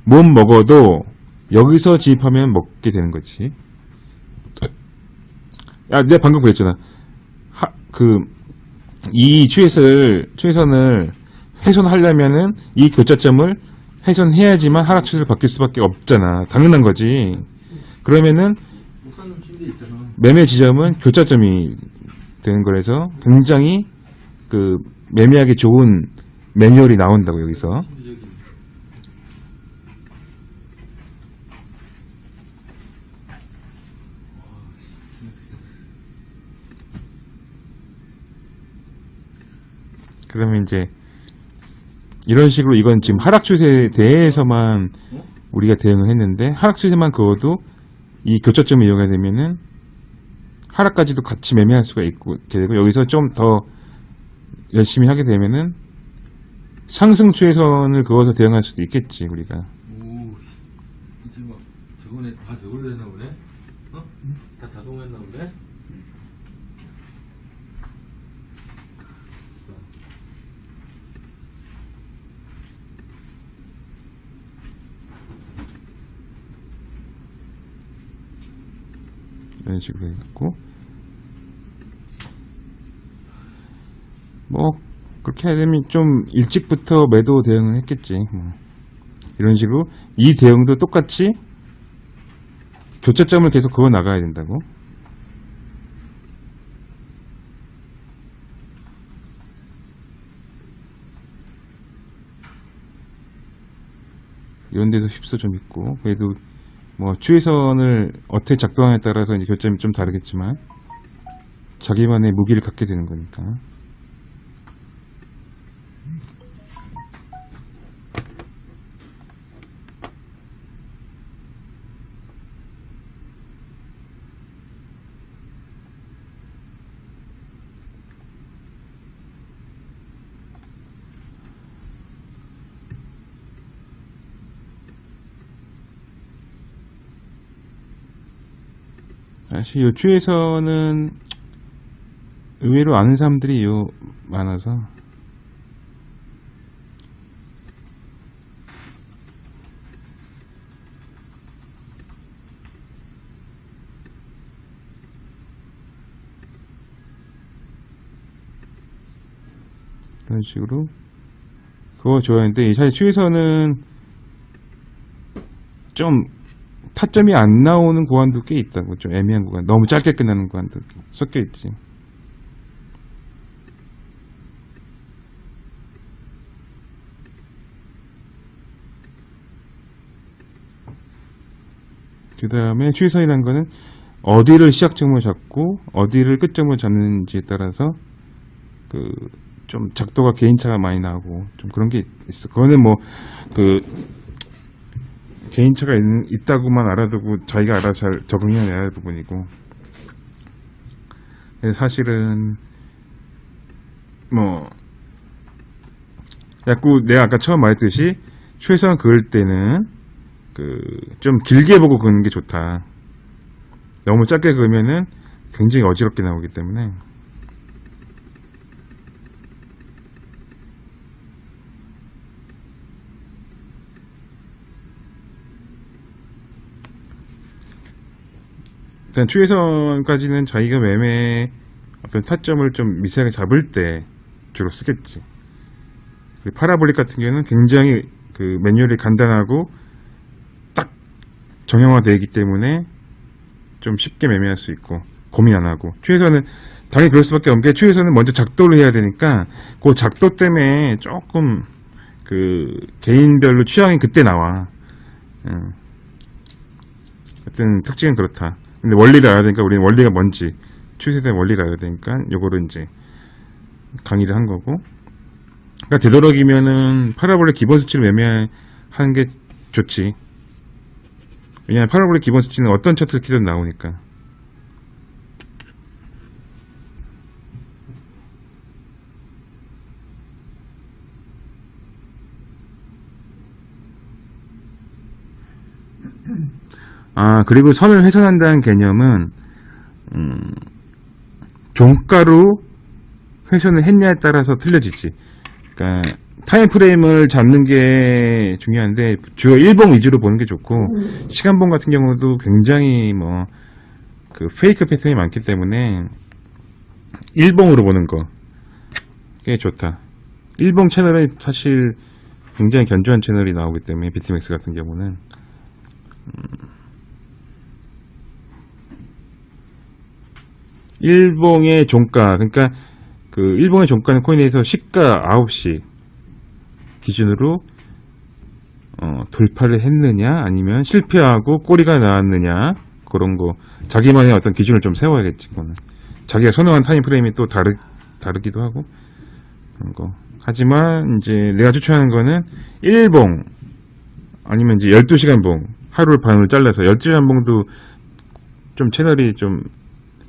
못 먹어도 여기서 지입하면 먹게 되는 거지. 내가 방금 그랬잖아. 이 추세선을 훼손하려면은 이 교차점을 훼손해야지만 하락 추세를 바뀔 수밖에 없잖아. 당연한 거지. 그러면은 매매 지점은 교차점이 되는 거라서 굉장히 매매하기 좋은 매뉴얼이 나온다고 여기서. 그러면 이제 이런 식으로 이건 지금 하락 추세에 대해서만 우리가 대응을 했는데 하락 추세만 그어도 이 교차점을 이용하게 되면은 하락까지도 같이 매매할 수가 있고 되고 여기서 좀 더 열심히 하게 되면은 상승 추세선을 그어서 대응할 수도 있겠지 우리가. 오, 이제 막 저번에 다 저걸로 했나 보네? 다 자동으로 했나 보네? 이런 식으로 해갖고 뭐 그렇게 하려면 좀 일찍부터 매도 대응을 했겠지. 이런 식으로 이 대응도 똑같이 교차점을 계속 그어 나가야 된다고. 이런 데서 휩쓸 좀 있고 그래도 뭐 추세선을 어떻게 작동하냐에 따라서 이제 교점이 좀 다르겠지만 자기만의 무기를 갖게 되는 거니까. 사실 요 추에서는 의외로 아는 사람들이 많아서 이런 식으로 그거 좋아하는데 사실 추에서는 좀 타점이 안 나오는 구간도 꽤 있다고. 좀 애매한 구간, 너무 짧게 끝나는 구간도 섞여 있지. 그 다음에 추세선이라는 거는 어디를 시작점으로 잡고 어디를 끝점으로 잡는지에 따라서 좀 작도가 개인차가 많이 나고 좀 그런 게 있어. 그거는 뭐 개인차가 있다고만 알아두고 자기가 알아서 잘 적응해야 할 부분이고. 사실은 뭐 자꾸 내가 아까 처음 말했듯이 추세선 그을 때는 좀 길게 보고 그는 게 좋다. 너무 짧게 그으면은 굉장히 어지럽게 나오기 때문에. 일단 추세선까지는 자기가 매매 어떤 타점을 좀 미세하게 잡을 때 주로 쓰겠지. 파라볼릭 같은 경우는 굉장히 매뉴얼이 간단하고 딱 정형화되어 있기 때문에 좀 쉽게 매매할 수 있고 고민 안 하고. 추세선은 당연히 그럴 수밖에 없는 게 추세선은 먼저 작도를 해야 되니까 그 작도 때문에 조금 그 개인별로 취향이 그때 나와. 하여튼 특징은 그렇다. 근데 원리를 알아야 되니까 우리는 원리가 뭔지 추세대 원리를 알아야 되니까 요거를 이제 강의를 한 거고. 그러니까 되도록이면은 파라볼의 기본 수치를 매매하는 게 좋지. 왜냐하면 파라볼의 기본 수치는 어떤 차트를 키든 나오니까. 그리고 선을 훼손한다는 개념은 종가로 훼손을 했냐에 따라서 틀려지지. 그러니까 타임프레임을 잡는 게 중요한데 주요 일봉 위주로 보는 게 좋고, 시간봉 같은 경우도 굉장히 뭐 그 페이크 패턴이 많기 때문에 일봉으로 보는 거 꽤 좋다. 일봉 채널은 사실 굉장히 견조한 채널이 나오기 때문에 비트맥스 같은 경우는 일봉의 종가, 그러니까 그 일봉의 종가는 코인에서 시가 9시 기준으로 돌파를 했느냐 아니면 실패하고 꼬리가 나왔느냐, 그런 거 자기만의 어떤 기준을 좀 세워야겠지. 그거는 자기가 선호한 타임프레임이 또 다르기도 하고 그런 거. 하지만 이제 내가 추천하는 거는 일봉 아니면 이제 12시간 봉, 하루를 반으로 잘라서 12시간 봉도 좀 채널이 좀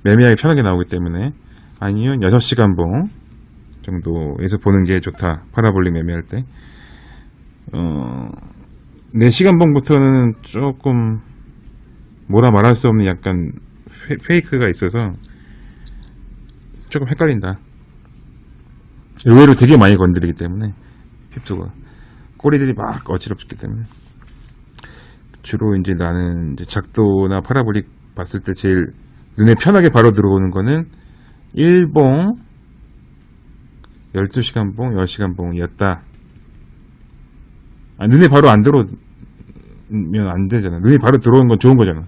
매매하기 편하게 나오기 때문에, 아니면 6시간 봉 정도에서 보는 게 좋다. 파라볼릭 매매할 때. 4시간 봉부터는 조금 뭐라 말할 수 없는 약간 페이크가 있어서 조금 헷갈린다. 의외로 되게 많이 건드리기 때문에 핍수가 꼬리들이 막 어지럽기 때문에. 주로 이제 나는 이제 작도나 파라볼릭 봤을 때 제일 눈에 편하게 바로 들어오는 거는 일봉, 12시간 봉, 10시간 봉이었다. 눈에 바로 안 들어오면 안 되잖아. 눈에 바로 들어오는 건 좋은 거잖아.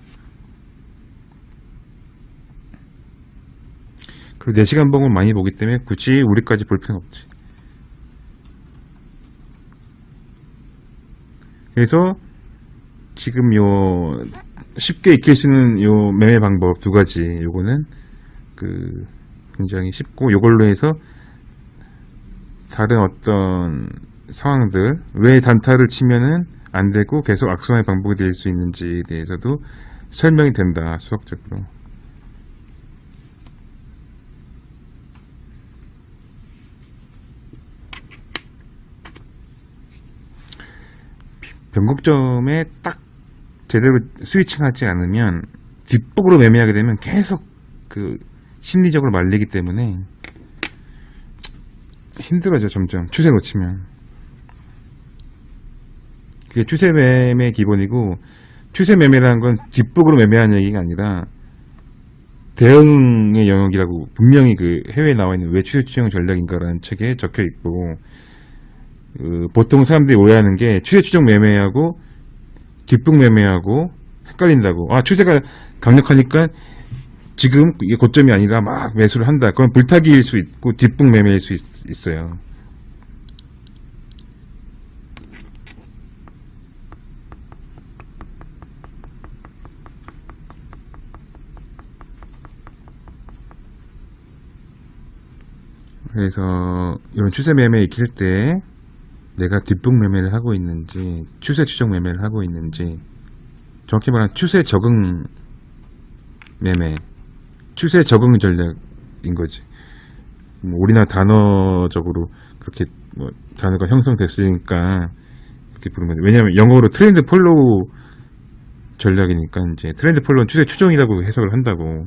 그리고 4시간 봉을 많이 보기 때문에 굳이 우리까지 볼 필요는 없지. 그래서 지금 요 쉽게 익힐 수 있는 요 매매 방법 2가지, 요거는 그 굉장히 쉽고, 요걸로 해서 다른 어떤 상황들, 왜 단타를 치면은 안 되고 계속 악순환의 반복이 될 수 있는지에 대해서도 설명이 된다, 수학적으로. 변곡점에 딱 제대로 스위칭하지 않으면 뒷북으로 매매하게 되면 계속 그 심리적으로 말리기 때문에 힘들어져. 점점 추세 놓치면. 그게 추세 매매 기본이고, 추세 매매라는 건 뒷북으로 매매하는 얘기가 아니라 대응의 영역이라고 분명히 그 해외에 나와 있는 왜 추세 추정 전략인가라는 책에 적혀 있고, 보통 사람들이 오해하는 게 추세 추정 매매하고 뒷북 매매하고 헷갈린다고. 추세가 강력하니까 지금 이게 고점이 아니라 막 매수를 한다. 그건 불타기일 수 있고 뒷북 매매일 수 있어요. 그래서 이런 추세 매매 익힐 때 내가 뒷북 매매를 하고 있는지 추세 추정 매매를 하고 있는지, 정확히 말하면 추세 적응 매매, 추세 적응 전략인 거지. 우리나라 단어적으로 그렇게 뭐 단어가 형성됐으니까 그렇게 부르는 거지. 왜냐하면 영어로 트렌드 폴로우 전략이니까 이제 트렌드 폴로우는 추세 추종이라고 해석을 한다고.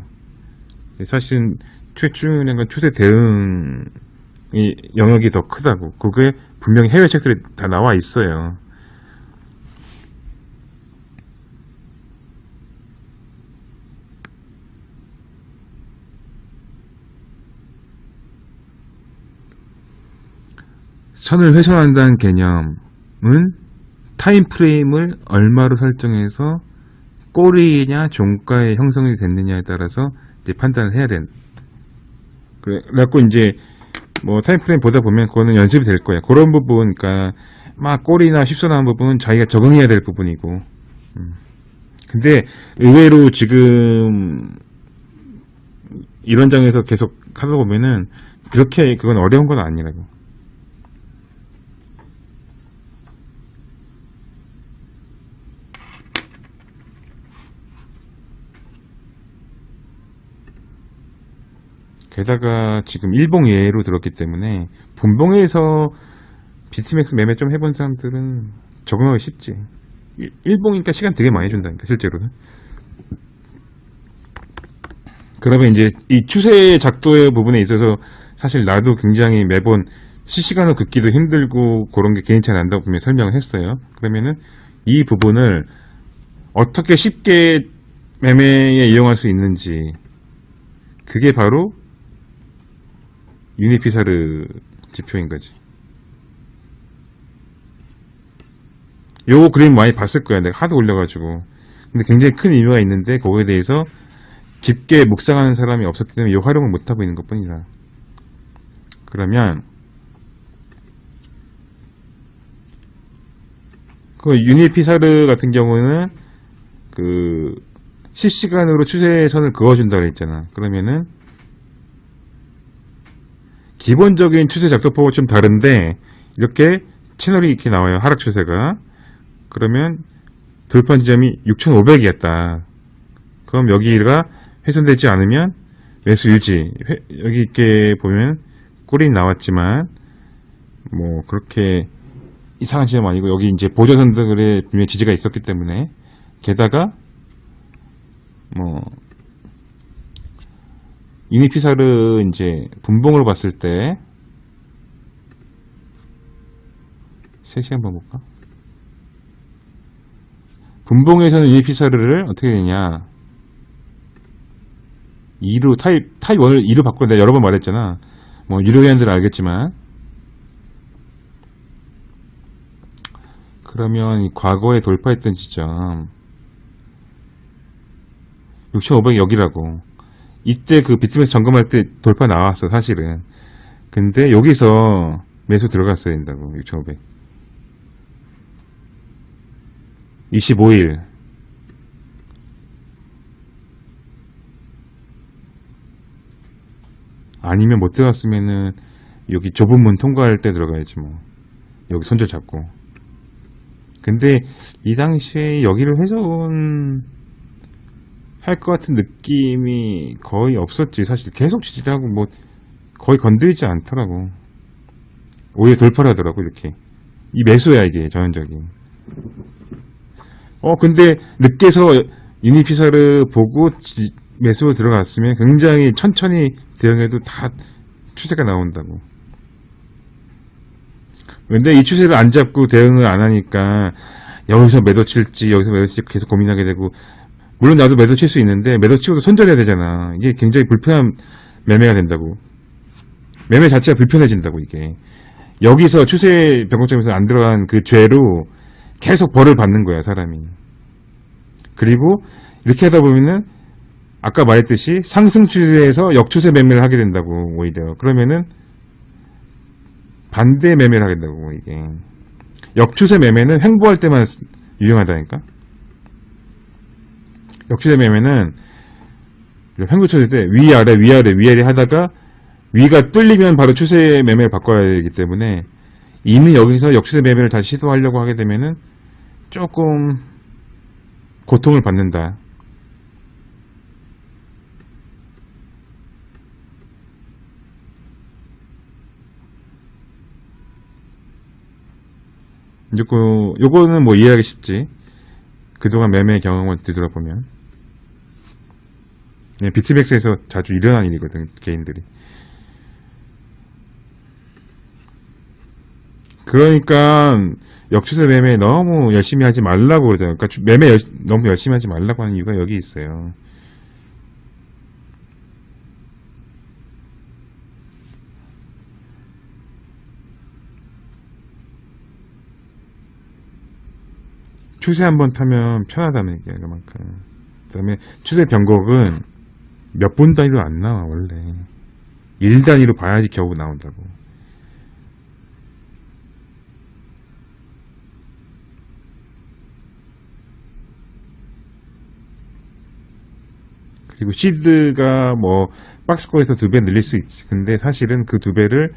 사실은 추세 추종이라는 건 추세 대응 이 영역이 더 크다고. 그게 분명히 해외 책들이 다 나와 있어요. 선을 훼손한다는 개념은 타임프레임을 얼마로 설정해서 꼬리냐 종가의 형성이 됐느냐에 따라서 이제 판단을 해야 된다. 그래갖고 이제 뭐 타임프레임 보다 보면 그거는 연습이 될 거야. 그런 부분, 그러니까 막 꼬리나 쉽선한 부분은 자기가 적응해야 될 부분이고. 근데 의외로 지금 이런 장에서 계속 하다 보면은 그렇게 그건 어려운 건 아니라고. 게다가 지금 일봉 예로 들었기 때문에 분봉에서 비트맥스 매매 좀 해본 사람들은 적응하기 쉽지. 일봉이니까 시간 되게 많이 준다니까 실제로는. 그러면 이제 이 추세 작도의 부분에 있어서 사실 나도 굉장히 매번 실시간으로 긋기도 힘들고 그런 게 개인차 난다고 분명히 설명을 했어요. 그러면은 이 부분을 어떻게 쉽게 매매에 이용할 수 있는지, 그게 바로 유니피사르 지표인 거지. 요 그림 많이 봤을 거야. 내가 하도 올려가지고. 근데 굉장히 큰 의미가 있는데 거기에 대해서 깊게 묵상하는 사람이 없었기 때문에 이 활용을 못하고 있는 것 뿐이다. 그러면 그 유니피사르 같은 경우는 그 실시간으로 추세선을 그어준다고 했잖아. 그러면은 기본적인 추세 작도법과 좀 다른데 이렇게 채널이 이렇게 나와요. 하락 추세가. 그러면 돌파 지점이 6,500이었다. 그럼 여기가 훼손되지 않으면 매수 유지. 여기 이렇게 보면 꼬리 나왔지만 뭐 그렇게 이상한 지점 아니고 여기 이제 보조선들의 분명히 지지가 있었기 때문에, 게다가 뭐 유니피사르 이제 분봉으로 봤을 때 3시간 한번 볼까? 분봉에서는 유니피사르를 어떻게 되냐, 2로 타입 1을 2로 바꿔. 내가 여러 번 말했잖아. 뭐 유료회원들은 알겠지만, 그러면 이 과거에 돌파했던 지점 6,500 여기라고. 이때 그 비트맥스 점검할 때 돌파 나왔어 사실은. 근데 여기서 매수 들어갔어야 된다고. 6,500 25일 아니면 못 들어갔으면은 여기 좁은 문 통과할 때 들어가야지 뭐. 여기 손절 잡고. 근데 이 당시에 여기를 훼손 할 것 같은 느낌이 거의 없었지. 사실 계속 지지하고 뭐 거의 건드리지 않더라고. 오히려 돌파를 하더라고. 이렇게 이 매수야 이게 전형적인. 근데 늦게서 유니피사르 보고 매수로 들어갔으면 굉장히 천천히 대응해도 다 추세가 나온다고. 근데 이 추세를 안 잡고 대응을 안 하니까 여기서 매도 칠지 여기서 매도 칠지 계속 고민하게 되고, 물론 나도 매도 칠 수 있는데 매도 치고도 손절해야 되잖아. 이게 굉장히 불편한 매매가 된다고. 매매 자체가 불편해진다고. 이게 여기서 추세 변곡점에서 안 들어간 그 죄로 계속 벌을 받는 거야 사람이. 그리고 이렇게 하다 보면은 아까 말했듯이 상승 추세에서 역추세 매매를 하게 된다고. 오히려 그러면은 반대 매매를 하게 된다고. 이게 역추세 매매는 횡보할 때만 유용하다니까. 역추세 매매는 횡보 추세 때 위아래 위아래 하다가 위가 뚫리면 바로 추세 매매를 바꿔야 되기 때문에, 이미 여기서 역추세 매매를 다시 시도하려고 하게 되면은 조금 고통을 받는다. 요거는 뭐 이해하기 쉽지. 그동안 매매 경험을 뒤돌아보면. 비트맥스에서 자주 일어나는 일이거든, 개인들이. 그러니까 역추세 매매 너무 열심히 하지 말라고 그러잖아요. 그러니까 매매 너무 열심히 하지 말라고 하는 이유가 여기 있어요. 추세 한번 타면 편하다는 얘기야, 그만큼. 그 다음에 추세 변곡은 몇 분 단위로 안 나와, 원래. 1단위로 봐야지 겨우 나온다고. 그리고 시드가 뭐 박스권에서 2배 늘릴 수 있지. 근데 사실은 그 2배를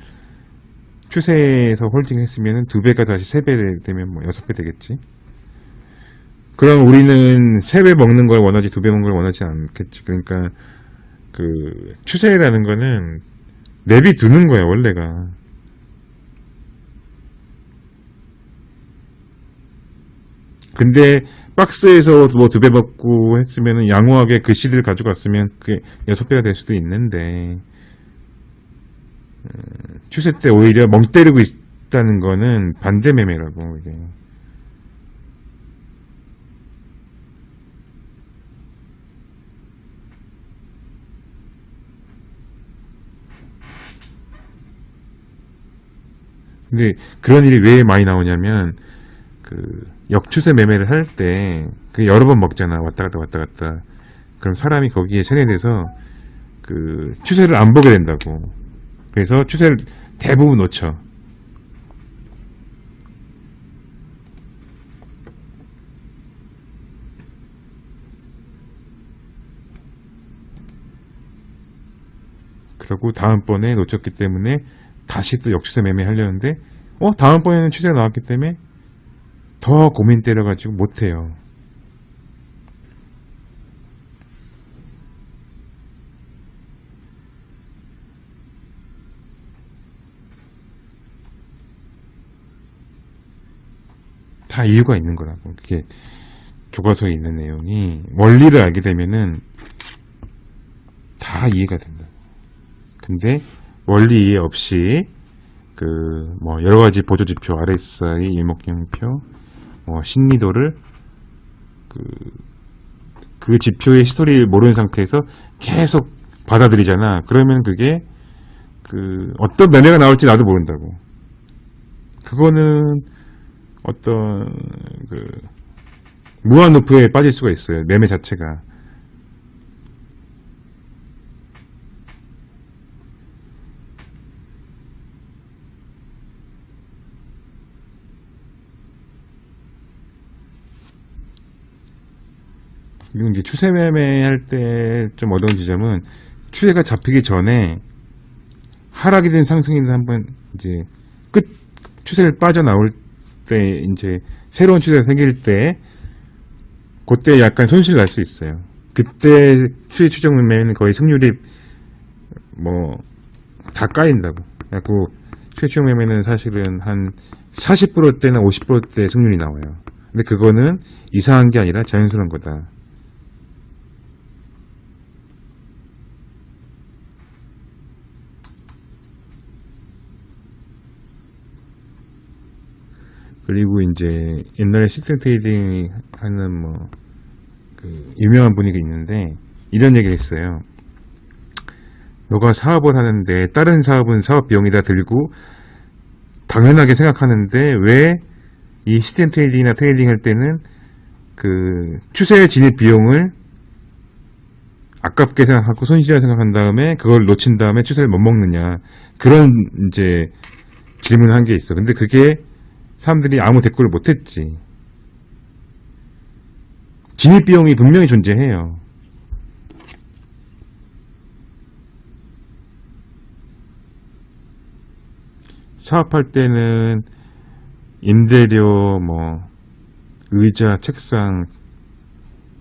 추세에서 홀딩했으면 2배가 다시 3배 되면 뭐 6배 되겠지. 그럼 우리는 3배 먹는 걸 원하지 2배 먹는 걸 원하지 않겠지. 그러니까 그 추세라는 거는 내비두는 거야 원래가. 근데 박스에서 뭐 2배 먹고 했으면은 양호하게 그 시드를 가져갔으면 그게 6배가 될 수도 있는데 추세 때 오히려 멍 때리고 있다는 거는 반대 매매라고 이게. 근데 그런 일이 왜 많이 나오냐면 그 역추세 매매를 할 때 그 여러 번 먹잖아. 왔다 갔다 왔다 갔다. 그럼 사람이 거기에 세뇌돼서 그 추세를 안 보게 된다고. 그래서 추세를 대부분 놓쳐. 그리고 다음번에 놓쳤기 때문에 다시 또 역추세 매매 하려는데 다음번에는 추세가 나왔기 때문에 더 고민 때려가지고 못해요. 다 이유가 있는 거라고. 그게 교과서에 있는 내용이 원리를 알게 되면은 다 이해가 된다. 근데 원리 이해 없이 그 뭐 여러 가지 보조 지표, RSI, 일목균표, 신니도를 그 지표의 히스토리를 모르는 상태에서 계속 받아들이잖아. 그러면 그게 그 어떤 매매가 나올지 나도 모른다고. 그거는 어떤 그 무한 루프에 빠질 수가 있어요. 매매 자체가. 그리고 이제 추세 매매할 때 좀 어려운 지점은 추세가 잡히기 전에 하락이 된 상승인데 한번 이제 끝 추세를 빠져나올 때 이제 새로운 추세가 생길 때 그때 약간 손실 날 수 있어요. 그때 추세 추정 매매는 거의 승률이 뭐 다 까인다고. 그래갖고 추세 추정 매매는 사실은 한 40%대나 50%대 승률이 나와요. 근데 그거는 이상한 게 아니라 자연스러운 거다. 그리고 이제 옛날에 시스템 트레이딩 하는 뭐 그 유명한 분이 있는데 이런 얘기를 했어요. 너가 사업을 하는데 다른 사업은 사업 비용이 다 들고 당연하게 생각하는데 왜 이 시스템 트레이딩이나 트레이딩 할 때는 그 추세 진입 비용을 아깝게 생각하고 손실이라 생각한 다음에 그걸 놓친 다음에 추세를 못 먹느냐, 그런 이제 질문을 한 게 있어. 근데 그게 사람들이 아무 대꾸를 못했지. 진입 비용이 분명히 존재해요. 사업할 때는 임대료, 뭐 의자, 책상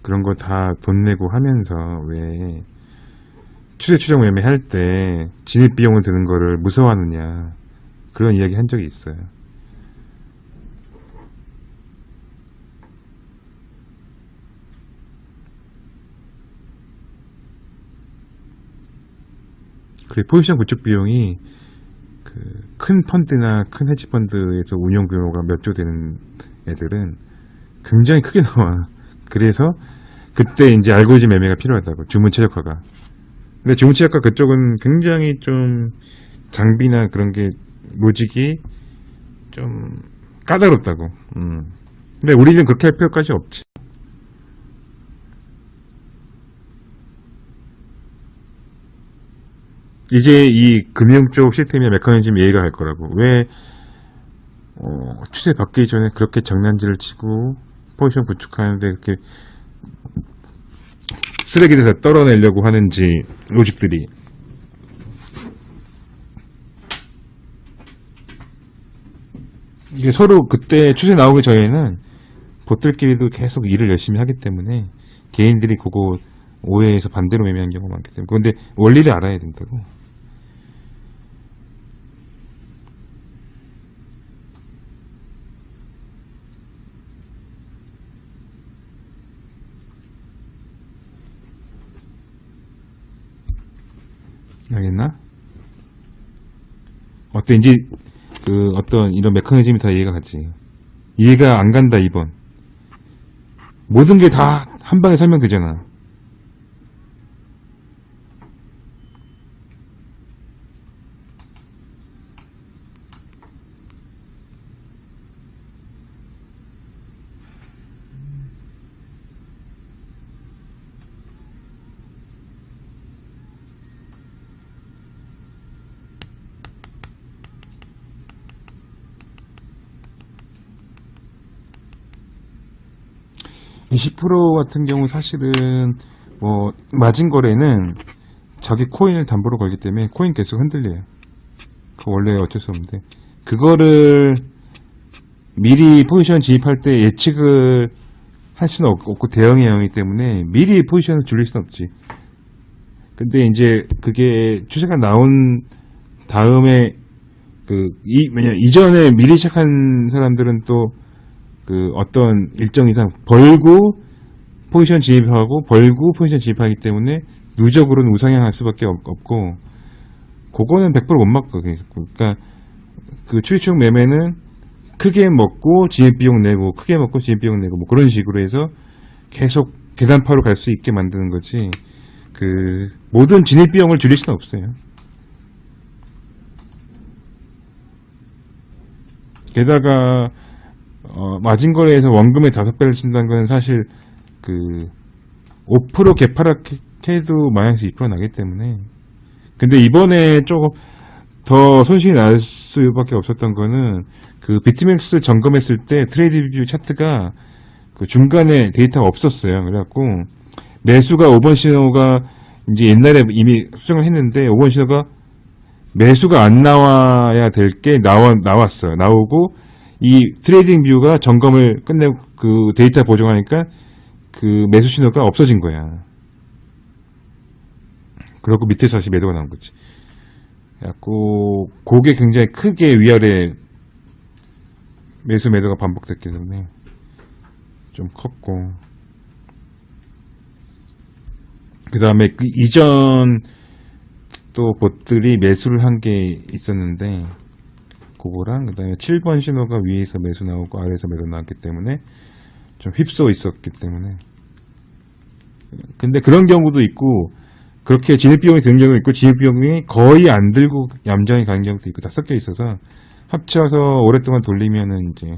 그런 거 다 돈 내고 하면서 왜 추세 추정 매매 할 때 진입 비용을 드는 거를 무서워하느냐, 그런 이야기 한 적이 있어요. 그리고 포지션 구축 비용이 그 큰 펀드나 큰 헤지 펀드에서 운용 규모가 몇 조 되는 애들은 굉장히 크게 나와. 그래서 그때 이제 알고리즘 매매가 필요하다고, 주문 최적화가. 근데 주문 최적화 그쪽은 굉장히 좀 장비나 그런 게 로직이 좀 까다롭다고. 근데 우리는 그렇게 할 필요까지 없지. 이제 이 금융 쪽 시스템의 메커니즘 이해가 갈 거라고. 왜 추세 바뀌기 전에 그렇게 장난질을 치고 포지션 구축하는데 그렇게 쓰레기를 다 떨어내려고 하는지 로직들이. 이게 서로 그때 추세 나오기 전에는 봇들끼리도 계속 일을 열심히 하기 때문에 개인들이 그거 오해해서 반대로 매매한 경우가 많기 때문에. 그런데 원리를 알아야 된다고. 알겠나? 어때, 이제, 어떤 이런 메커니즘이 다 이해가 가지. 이해가 안 간다, 2번. 모든 게 다 한 방에 설명되잖아. (20% 같은 경우 사실은 뭐 마진 거래는 자기 코인을 담보로 걸기 때문에 코인 계속 흔들려요. 그 원래 어쩔 수 없는데 그거를 미리 포지션 진입할 때 예측을 할 수는 없고 대응의 영이기 때문에 미리 포지션을 줄일 수는 없지. 근데 이제 그게 추세가 나온 다음에 왜냐 이전에 미리 시작한 사람들은 또 어떤 일정 이상 벌고 포지션 진입하고 벌고 포지션 진입하기 때문에 누적으로는 우상향할 수밖에 없고 그거는 100% 못 막고. 그러니까 그 추리축 매매는 크게 먹고 진입 비용 내고 크게 먹고 진입 비용 내고 뭐 그런 식으로 해서 계속 계단파로 갈 수 있게 만드는 거지. 모든 진입 비용을 줄일 수는 없어요. 게다가 마진 거래에서 원금의 5배를 친다는 건 사실 5% 개파락해도 마이너스 2% 나기 때문에. 근데 이번에 조금 더 손실이 날 수밖에 없었던 거는 비트맥스 점검했을 때 트레이드 뷰 차트가 중간에 데이터가 없었어요. 그래갖고 매수가 5번 신호가 이제 옛날에 이미 수정을 했는데 5번 신호가 매수가 안 나와야 될 게 나왔어요. 나오고 이 트레이딩 뷰가 점검을 끝내고 데이터 보정하니까 매수 신호가 없어진 거야. 그리고 밑에서 다시 매도가 나온 거지. 그래갖고 그게 굉장히 크게 위아래 매수 매도가 반복됐기 때문에 좀 컸고, 그 다음에 이전 또 봇들이 매수를 한 게 있었는데 그거랑 그 다음에 7번 신호가 위에서 매수 나오고 아래에서 매도 나왔기 때문에 좀 휩싸여 있었기 때문에. 근데 그런 경우도 있고 그렇게 진입비용이 드는 경우도 있고 진입비용이 거의 안 들고 얌전히 가는 경우도 있고 다 섞여 있어서 합쳐서 오랫동안 돌리면은 이제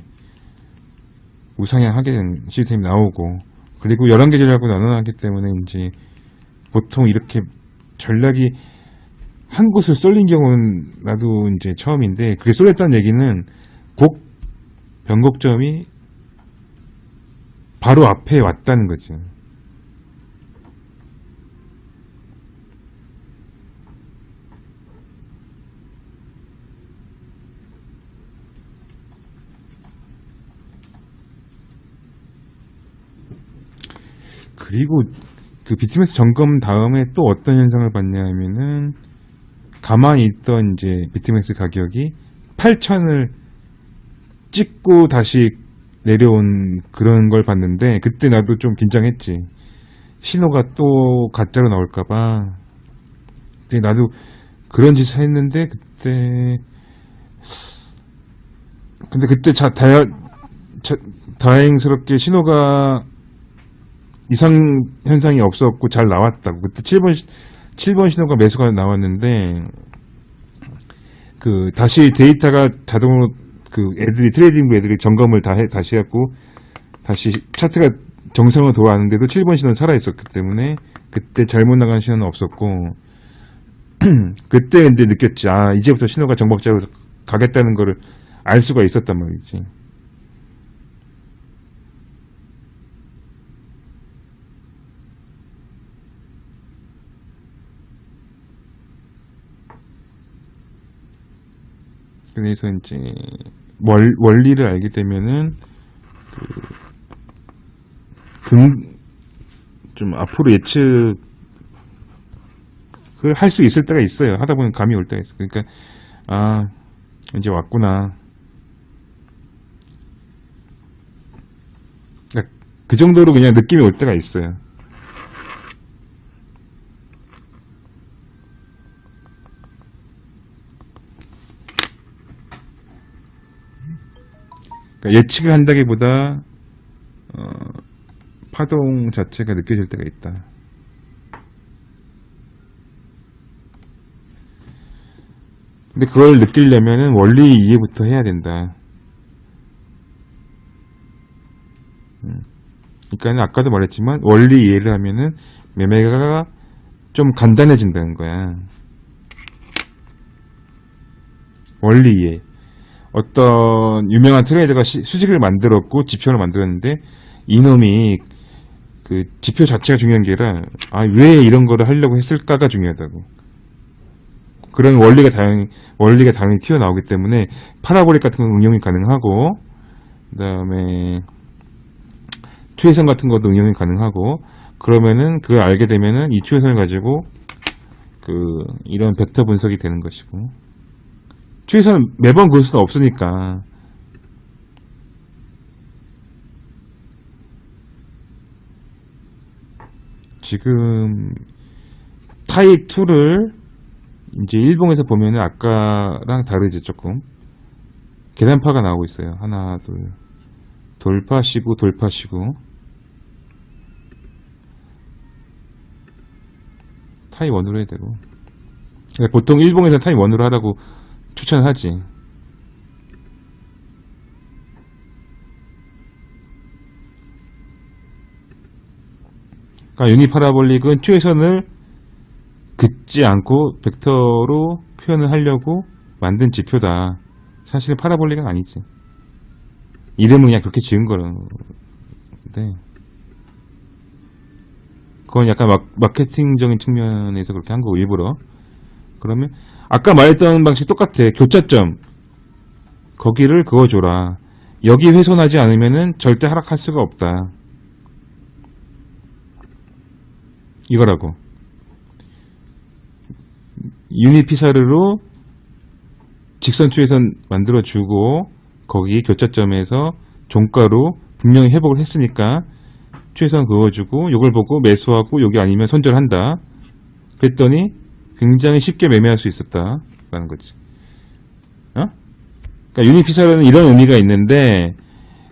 우상향하게 된 시스템이 나오고, 그리고 11개 전략으로 나눠놨기 때문에 이제 보통 이렇게 전략이 한 곳을 쏠린 경우는 나도 이제 처음인데, 그게 쏠렸다는 얘기는 변곡점이 바로 앞에 왔다는 거지. 그리고 비트맥스 점검 다음에 또 어떤 현상을 봤냐 하면은, 가만히 있던 이제 비트맥스 가격이 8,000을 찍고 다시 내려온 그런 걸 봤는데, 그때 나도 좀 긴장했지. 신호가 또 가짜로 나올까봐. 근데 나도 그런 짓을 했는데, 근데 그때 다행스럽게 신호가 이상 현상이 없었고 잘 나왔다고. 그때 7번 신호가 매수가 나왔는데, 다시 데이터가 자동으로 트레이딩부 애들이 점검을 다시 해갖고, 다시 차트가 정상으로 돌아왔는데도 7번 신호는 살아있었기 때문에, 그때 잘못 나간 신호는 없었고, 그때 근데 느꼈지. 아, 이제부터 신호가 정박자로 가겠다는 거를 알 수가 있었단 말이지. 그래서 이제 원리를 알게 되면은 좀 앞으로 예측을 할 수 있을 때가 있어요. 하다 보면 감이 올 때가 있어요. 그러니까 이제 왔구나. 그러니까 그 정도로 그냥 느낌이 올 때가 있어요. 그러니까 예측을 한다기보다 파동 자체가 느껴질 때가 있다. 근데 그걸 느끼려면은 원리 이해부터 해야 된다. 그러니까 아까도 말했지만 원리 이해를 하면은 매매가 좀 간단해진다는 거야. 원리 이해. 어떤 유명한 트레이더가 수식을 만들었고 지표를 만들었는데 이놈이 그 지표 자체가 중요한 게 아니라 왜 이런 거를 하려고 했을까가 중요하다고. 그런 원리가 당연히 튀어나오기 때문에 파라볼릭 같은 건 응용이 가능하고, 그 다음에 추세선 같은 것도 응용이 가능하고, 그러면은 그걸 알게 되면은 이 추세선을 가지고 이런 벡터 분석이 되는 것이고, 추세선은 매번 그럴 수는 없으니까. 지금 타입 2를 이제 일봉에서 보면은 아까랑 다르지. 조금 계단파가 나오고 있어요. 하나 둘 돌파시고 돌파시고. 타입 1으로 해야 되고, 보통 일봉에서 타입 1으로 하라고 추천하지. 그러니까 유니파라볼릭은 추세선을 긋지 않고 벡터로 표현을 하려고 만든 지표다. 사실은 파라볼릭은 아니지. 이름은 그냥 그렇게 지은 거라는데, 그건 약간 마케팅적인 측면에서 그렇게 한 거고, 일부러. 그러면 아까 말했던 방식 똑같아. 교차점 거기를 그어줘라. 여기 훼손하지 않으면은 절대 하락할 수가 없다. 이거라고. 유니피사르로 직선 추세선 만들어주고, 거기 교차점에서 종가로 분명히 회복을 했으니까 추세선 그어주고, 요걸 보고 매수하고, 여기 아니면 손절한다. 그랬더니 굉장히 쉽게 매매할 수 있었다 라는 거지. 그러니까 유니피사르는 이런 의미가 있는데,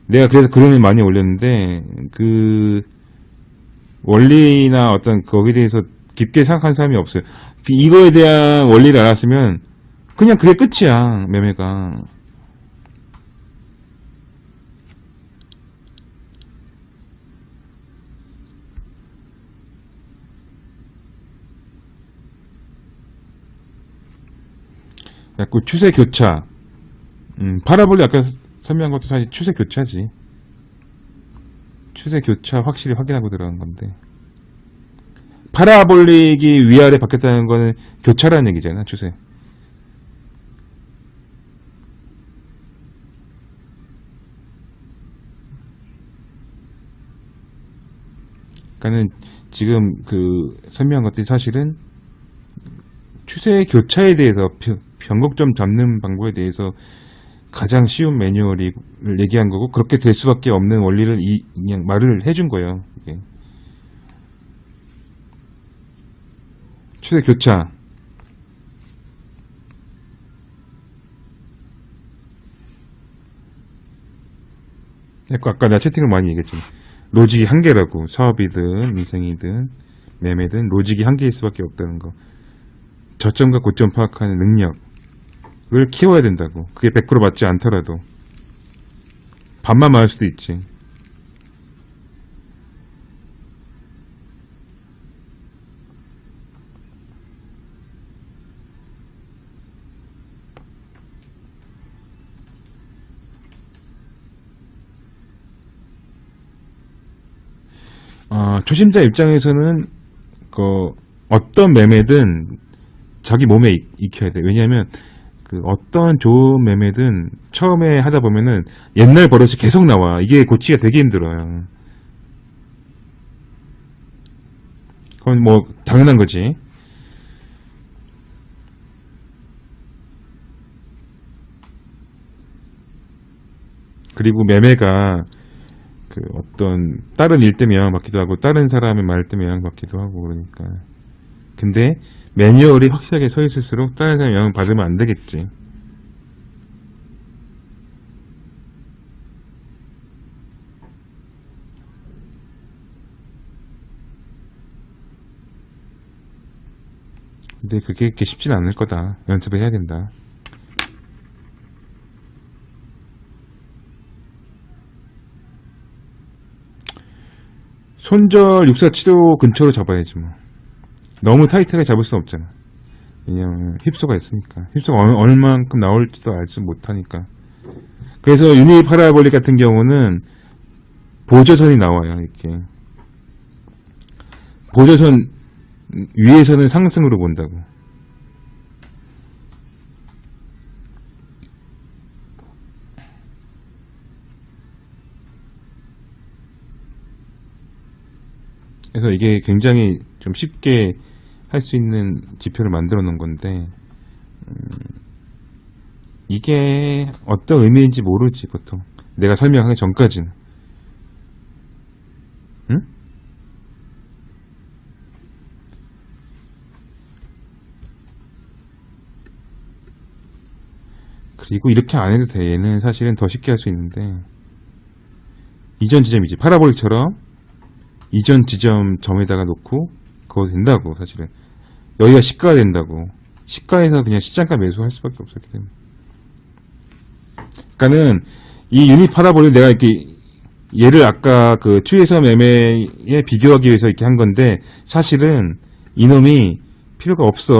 내가 그래서 그림을 많이 올렸는데, 그 원리나 어떤 거기에 대해서 깊게 생각하는 사람이 없어요. 이거에 대한 원리를 알았으면 그냥 그게 끝이야, 매매가. 그 추세 교차. 파라볼릭 아까 설명한 것도 사실 추세 교차지. 추세 교차 확실히 확인하고 들어간 건데, 파라볼릭이 위아래 바뀌었다는 거는 교차라는 얘기잖아, 추세. 그러니까는 지금 그 설명한 것들이 사실은 추세 교차에 대해서, 변곡점 잡는 방법에 대해서 가장 쉬운 매뉴얼을 얘기한 거고, 그렇게 될 수밖에 없는 원리를 그냥 말을 해준 거예요. 이게. 추세 교차. 아까 내가 채팅을 많이 얘기했지만, 로직이 한계라고. 사업이든 인생이든 매매든 로직이 한계일 수밖에 없다는 거. 저점과 고점 파악하는 능력을 키워야 된다고. 그게 100% 맞지 않더라도 반만 맞을 수도 있지. 초심자 입장에서는 어떤 매매든 자기 몸에 익혀야 돼. 왜냐하면 그 어떤 좋은 매매든 처음에 하다 보면은 옛날 버릇이 계속 나와. 이게 고치기가 되게 힘들어요. 그건 뭐 당연한 거지. 그리고 매매가 그 어떤 다른 일 때문에 영향받기도 하고 다른 사람의 말 때문에 영향받기도 하고 그러니까. 근데 매뉴얼이 확실하게 서 있을수록 다른 사람 영향 받으면 안 되겠지. 근데 그게 그렇게 쉽진 않을 거다. 연습을 해야 된다. 손절 647호 근처로 잡아야지 뭐. 너무 타이트하게 잡을 수 없잖아. 왜냐면 힙소가 있으니까. 힙소가 얼만큼 나올지도 알지 못하니까. 그래서 유니 파라볼릭 같은 경우는 보조선이 나와요. 이렇게 보조선 위에서는 상승으로 본다고. 그래서 이게 굉장히 좀 쉽게 할 수 있는 지표를 만들어 놓은 건데, 이게 어떤 의미인지 모르지, 보통. 내가 설명하기 전까지는. 응? 그리고 이렇게 안 해도 돼. 얘는 사실은 더 쉽게 할 수 있는데, 이전 지점이지. 파라볼릭처럼 이전 지점 점에다가 놓고 그거 된다고. 사실은 여기가 시가가 된다고. 시가에서 그냥 시장가 매수할 수밖에 없었기 때문에. 그러니까는 이 유닛 파라볼릭 내가 이렇게 얘를 아까 그 추에서 매매에 비교하기 위해서 이렇게 한 건데, 사실은 이놈이 필요가 없어.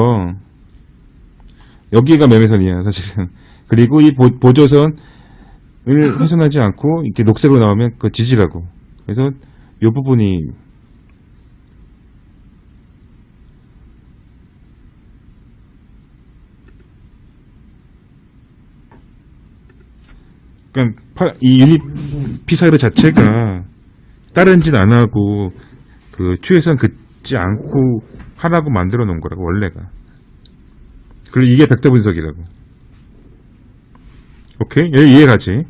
여기가 매매선이야 사실은. 그리고 이 보조선을 훼손하지 않고 이렇게 녹색으로 나오면 그 지지라고. 그래서 이 부분이 그러니까 이 유닛 피사이드 자체가 다른 짓 안 하고 그 추에선 긋지 않고 하라고 만들어 놓은 거라고 원래가. 그리고 이게 벡터 분석이라고. 오케이? 이해가지? 에?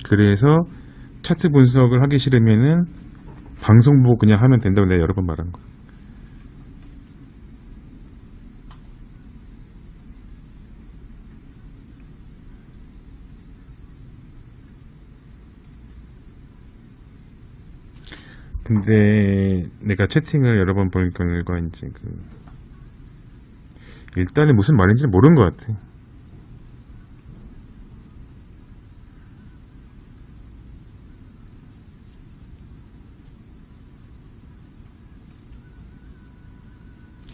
그래서 차트 분석을 하기 싫으면은 방송 보고 그냥 하면 된다고 내가 여러 번 말한 거. 근데 내가 채팅을 여러 번 보니까 이제 일단은 무슨 말인지 모르는 것 같아.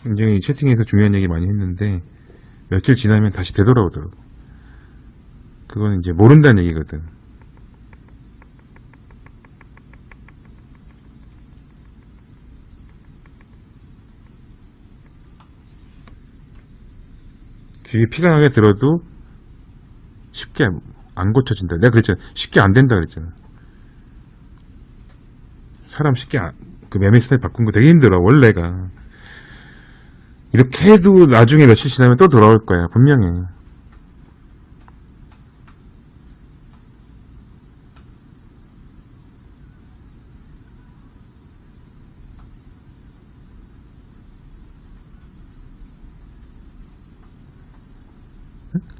굉장히 채팅에서 중요한 얘기 많이 했는데 며칠 지나면 다시 되돌아오더라고. 그건 이제 모른다는 얘기거든. 귀에 피가 나게 들어도 쉽게 안 고쳐진다. 내가 그랬잖아. 쉽게 안 된다 그랬잖아. 사람 쉽게 그 매매 스타일 바꾼 거 되게 힘들어. 원래가. 이렇게 해도 나중에 며칠 지나면 또 돌아올 거야. 분명해.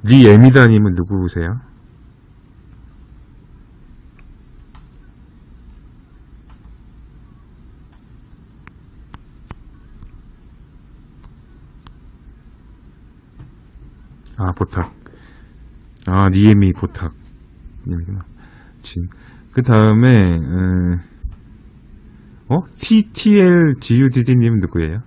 네 에미다님은 누구세요? 아, 보탁. 아, 니에미 보탁. 님이구나. 지금. 그 다음에, TTLGUDD님 누구예요?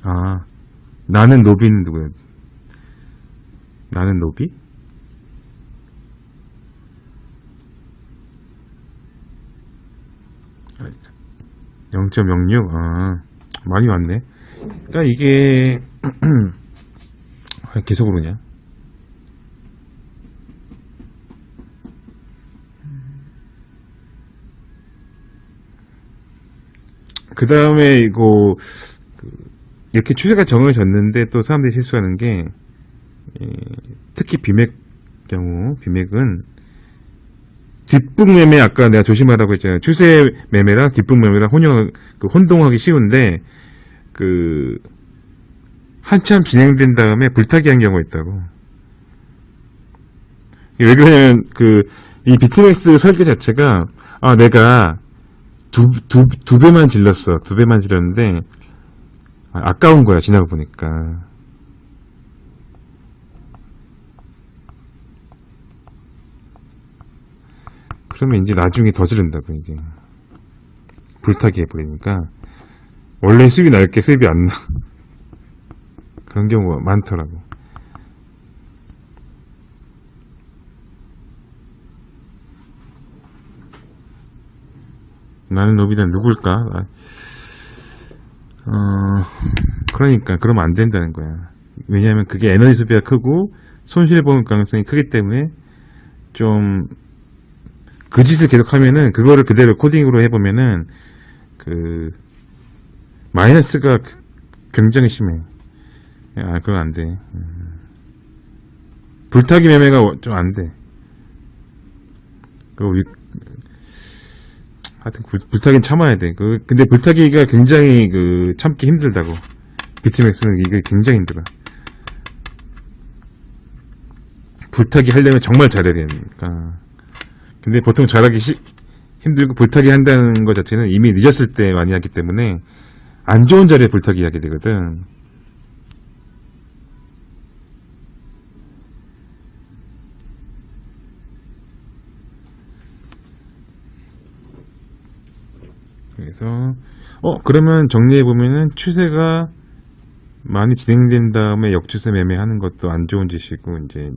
아, 나는 노비는 누구야? 나는 노비? 아, 0.06? 아, 많이 왔네. 그러니까 이게 계속 오르냐? 그 다음에 이거 이렇게 추세가 정해졌는데 또 사람들이 실수하는 게 특히 비맥 경우 비맥은 뒷북 매매 아까 내가 조심하라고 했잖아요. 추세 매매랑 뒷북 매매랑 혼동하기 쉬운데 한참 진행된 다음에 불타기 한 경우가 있다고. 왜 그러냐면 이 비트맥스 설계 자체가 내가 두 배만 질렀어. 두 배만 질렀는데 아까운 거야. 지나가 보니까. 그러면 이제 나중에 더 지른다고 이게 불타기 해버리니까 원래 수입이 날 게 수입이 안 나. 그런 경우가 많더라고. 나는 노비는 누굴까? 그러니까 그러면 안 된다는 거야. 왜냐하면 그게 에너지 소비가 크고 손실 보는 가능성이 크기 때문에 좀 그 짓을 계속 하면은 그거를 그대로 코딩으로 해보면은 마이너스가 굉장히 심해. 그건 안 돼. 불타기 매매가 좀 안 돼. 하여튼 불타기는 참아야 돼. 근데 불타기가 굉장히 참기 힘들다고. 비트맥스는 이게 굉장히 힘들어. 불타기 하려면 정말 잘해야 되니까. 근데 보통 잘하기 힘들고 불타기 한다는 것 자체는 이미 늦었을 때 많이 하기 때문에 안 좋은 자리에 불타기 하게 되거든. 그래서 그러면 정리해보면은 추세가 많이 진행된 다음에 역추세 매매하는 것도 안 좋은 짓이고, 이제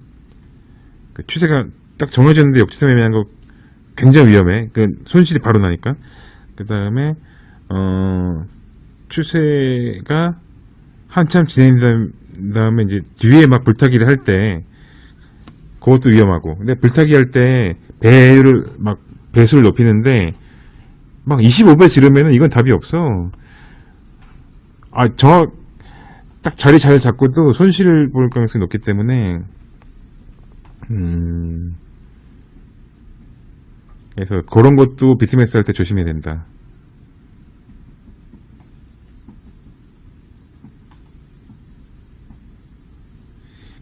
추세가 딱 정해졌는데 역추세 매매하는 거 굉장히 위험해. 손실이 바로 나니까. 그 다음에 추세가 한참 진행된 다음에 이제 뒤에 막 불타기를 할 때 그것도 위험하고. 근데 불타기 할 때 배수를 높이는데 막 25배 지르면은 이건 답이 없어. 딱 자리 잘 잡고도 손실을 볼 가능성이 높기 때문에, 그래서 그런 것도 비트맥스 할 때 조심해야 된다.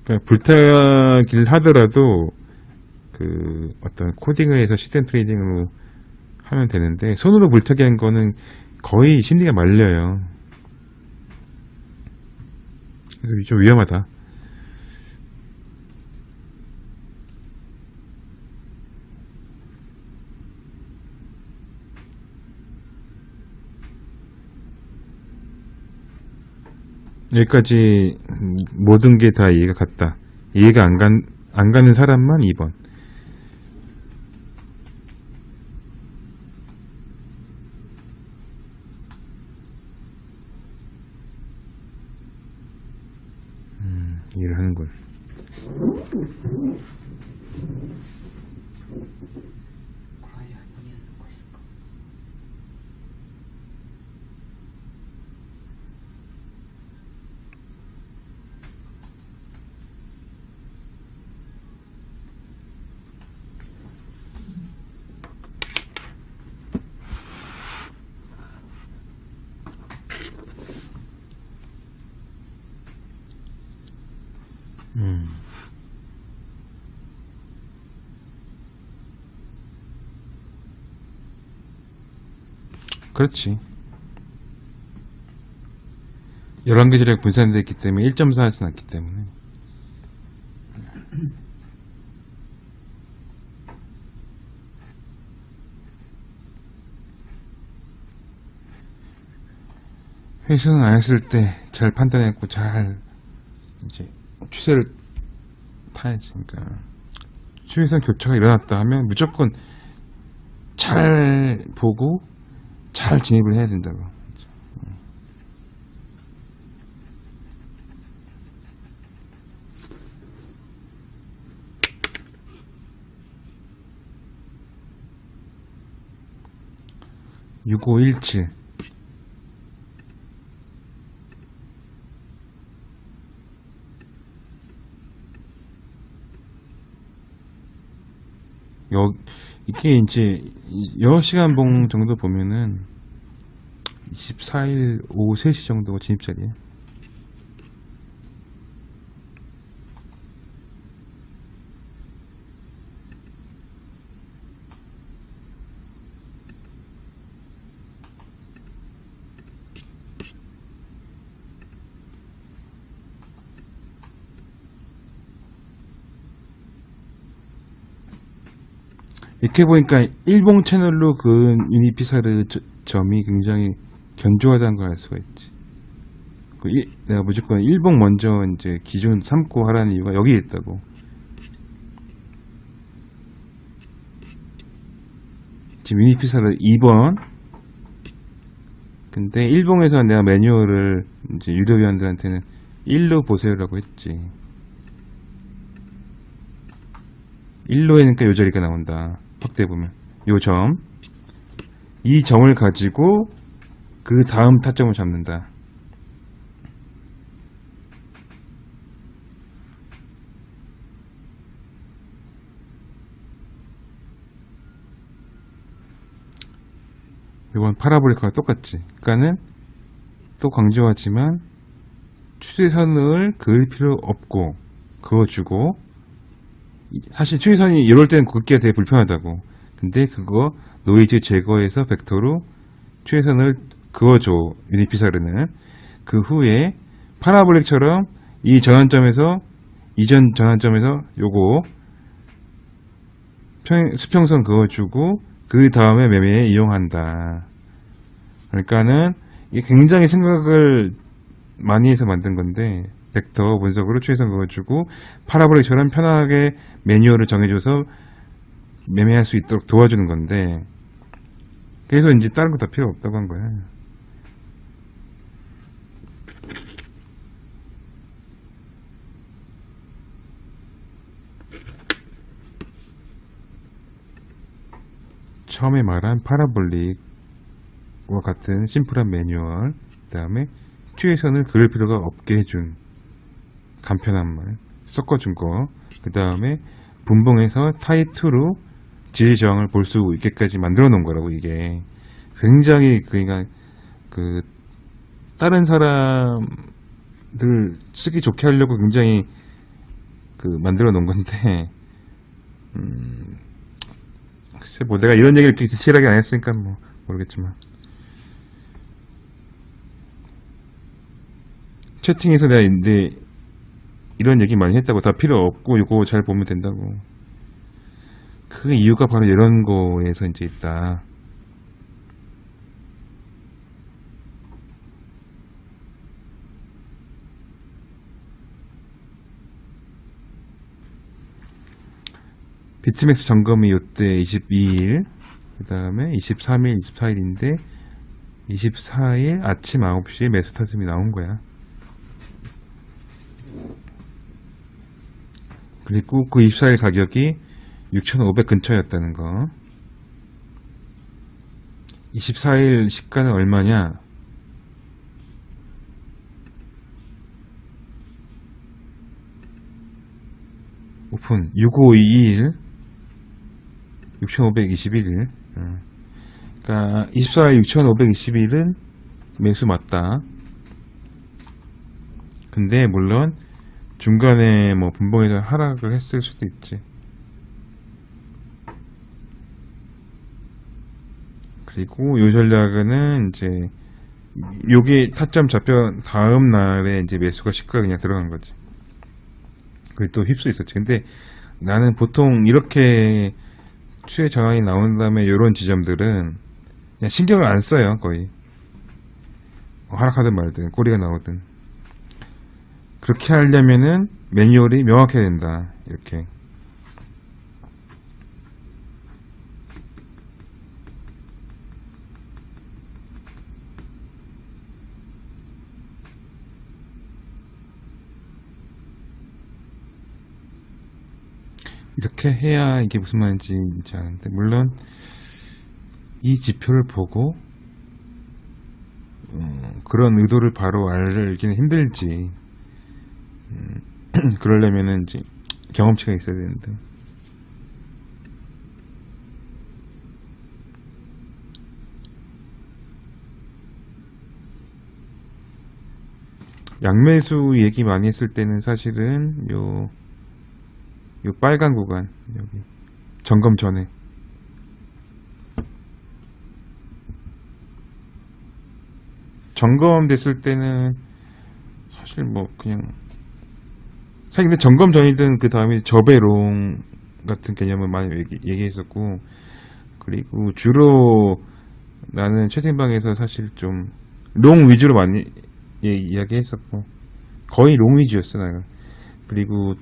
그러니까 불타기를 하더라도 어떤 코딩을 해서 시스템 트레이딩으로 하면 되는데, 손으로 불타기 한 거는 거의 심리가 말려요. 그래서 좀 위험하다. 여기까지 모든 게 다 이해가 갔다. 이해가 안 가는 사람만 2번. 이해를 하는군. 그렇지. 11개 전략 분산되어 있기 때문에 1.4 하진 않기 때문에. 회수는 안 했을 때 잘 판단했고 잘 이제 추세를 타야지. 그러니까 추세선 교차가 일어났다 하면 무조건 잘 보고 잘 진입을 해야 된다고. (6517) 이게 이제 6시간 봉 정도 보면은 24일 오후 3시 정도가 진입자리에요. 이렇게 보니까 일봉 채널로 그 유니피사르 점이 굉장히 견조하다는 걸 알 수가 있지. 내가 무조건 일봉 먼저 이제 기준 삼고 하라는 이유가 여기에 있다고. 지금 유니피사르 2번. 근데 일봉에서 내가 매뉴얼을 이제 유료위원들한테는 1로 보세요라고 했지. 1로 해니까 요 자리가 나온다. 확대해보면 요 점, 이 점을 가지고 그 다음 타점을 잡는다. 이건 파라볼리카와 똑같지. 그러니까는 또 강조하지만 추세선을 그을 필요 없고 그어주고, 사실 추세선이 이럴 때는 긋기가 되게 불편하다고. 근데 그거 노이즈 제거해서 벡터로 추세선을 그어줘, 유니피사르는. 그 후에 파라볼릭처럼 이 전환점에서, 이전 전환점에서 요거 수평선 그어주고 그 다음에 매매에 이용한다. 그러니까는 이게 굉장히 생각을 많이 해서 만든 건데, 벡터 분석으로 추세선 그어주고 파라볼릭처럼 편하게 매뉴얼을 정해줘서 매매할 수 있도록 도와주는 건데, 그래서 이제 다른 거 다 필요 없다고 한 거야. 처음에 말한 파라볼릭과 같은 심플한 매뉴얼, 그 다음에 추세선을 그을 필요가 없게 해준 간편한 말 섞어준 거, 그 다음에 분봉에서 타입2로 지지저항을 볼 수 있게까지 만들어 놓은 거라고. 이게 굉장히 그러니까 그 다른 사람들 쓰기 좋게 하려고 굉장히 그 만들어 놓은 건데, 글쎄 뭐 내가 이런 얘기를 이렇게 디테일하게 안 했으니까 뭐 모르겠지만, 채팅에서 내가 근데 이런 얘기 많이 했다고. 다 필요 없고 이거 잘 보면 된다고. 그 이유가 바로 이런 거에서 이제 있다. 비트맥스 점검이 이때 22일, 그 다음에 23일, 24일인데 24일 아침 9시에 매수 타점이 나온 거야. 그리고 그 24일 가격이 6,500 근처였다는 거. 24일 시가는 얼마냐? 오픈 6521 6,521일. 그러니까 24일 6,521은 매수 맞다. 근데 물론 중간에 뭐 분봉에서 하락을 했을 수도 있지. 그리고 요 전략은 이제 요게 타점 잡혀 다음 날에 이제 매수가 시가가 그냥 들어간 거지. 그게 또 휩쓸 있었지. 근데 나는 보통 이렇게 추세 전환이 나온 다음에 요런 지점들은 그냥 신경을 안 써요. 거의 하락하든 말든 꼬리가 나오든 그렇게 하려면은 매뉴얼이 명확해야 된다. 이렇게. 이렇게 해야 이게 무슨 말인지 아는데, 물론 이 지표를 보고 그런 의도를 바로 알기는 힘들지. 그러려면은 이제 경험치가 있어야 되는데. 양매수 얘기 많이 했을 때는 사실은 요 빨간 구간, 여기 점검 전에 점검됐을 때는 사실 뭐 그냥 사실 근데 점검 전이든 그 다음에 저배롱 같은 개념을 많이 얘기했었고, 그리고 주로 나는 채팅방에서 사실 좀 롱 위주로 많이 이야기했었고, 거의 롱 위주였어 내가. 그리고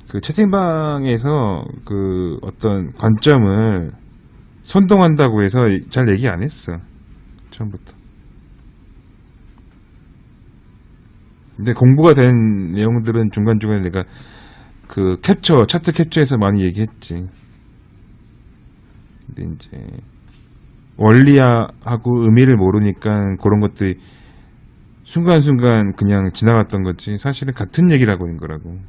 그 채팅방에서 그 어떤 관점을 선동한다고 해서 잘 얘기 안 했어 처음부터. 근데 공부가 된 내용들은 중간중간에 내가 그 차트 캡처해서 많이 얘기했지. 근데 이제 원리하고 의미를 모르니까 그런 것들이 순간순간 그냥 지나갔던 거지, 사실은 같은 얘기를 하고 있는 거라고.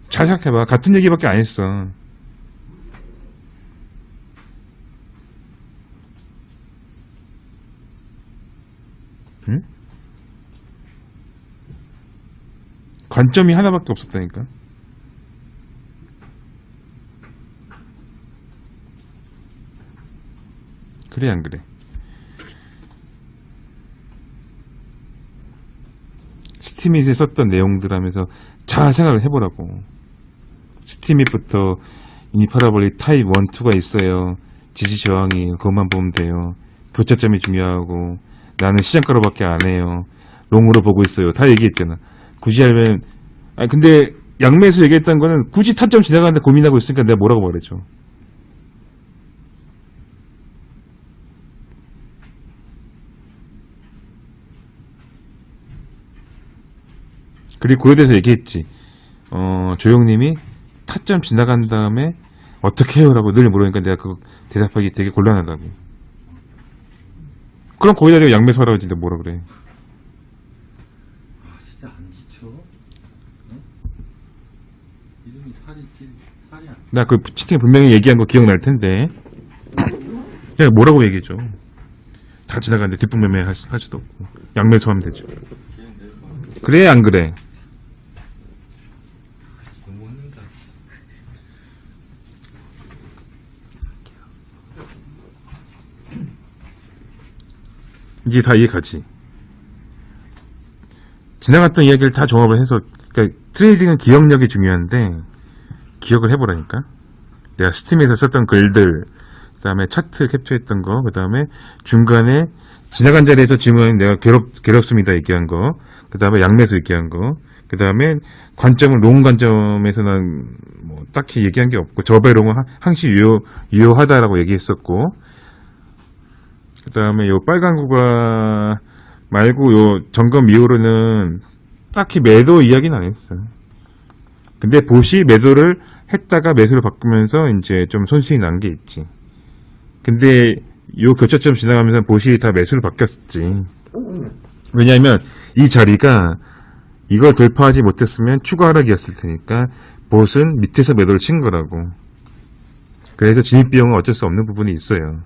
잘 생각해봐. 같은 얘기밖에 안 했어. 응? 관점이 하나밖에 없었다니까. 그래 안 그래? 스티밋에 썼던 내용들 하면서 잘 생각을 해보라고. 스티밋부터 이 파라볼릭 타입 1, 2가 있어요. 지시 저항이에요. 그것만 보면 돼요. 교차점이 중요하고, 나는 시장가로밖에 안 해요. 롱으로 보고 있어요. 다 얘기했잖아. 굳이 하면, 근데 양매수 얘기했던 거는 굳이 타점 지나가는데 고민하고 있으니까 내가 뭐라고 말해줘. 그리고 그에 대해서 얘기했지. 조용님이 타점 지나간 다음에 어떻게 해요? 라고 늘 물으니까 내가 그거 대답하기 되게 곤란하다고. 그럼 거기다 대고 양매수 하라고 하지, 내가 뭐라 그래. 아, 진짜 안 지쳐? 응? 이름이 살이 안. 나 그 채팅에 분명히 얘기한 거 기억날 텐데. 내가 뭐라고 얘기해줘. 다 지나가는데 뒷북매매 할 수도 없고. 양매수 하면 되죠. 그래, 안 그래? 너무 혼낸다. 이제 다 이해가지. 지나갔던 이야기를 다 종합을 해서, 그러니까 트레이딩은 기억력이 중요한데 기억을 해보라니까. 내가 스팀에서 썼던 글들, 그 다음에 차트 캡처했던 거, 그 다음에 중간에 지나간 자리에서 질문은 내가 괴롭습니다 얘기한 거, 그 다음에 양매수 얘기한 거, 그 다음에 관점은 롱 관점에서 난 뭐 딱히 얘기한 게 없고, 저배롱은 항시 유효하다라고 얘기했었고, 그 다음에 요 빨간 구간 말고 요 점검 이후로는 딱히 매도 이야기는 안 했어요. 근데 봇이 매도를 했다가 매수를 바꾸면서 이제 좀 손실이 난 게 있지. 근데 요 교차점 지나가면서 봇이 다 매수를 바뀌었지. 왜냐하면 이 자리가 이걸 돌파하지 못했으면 추가 하락이었을 테니까 봇은 밑에서 매도를 친 거라고. 그래서 진입 비용은 어쩔 수 없는 부분이 있어요.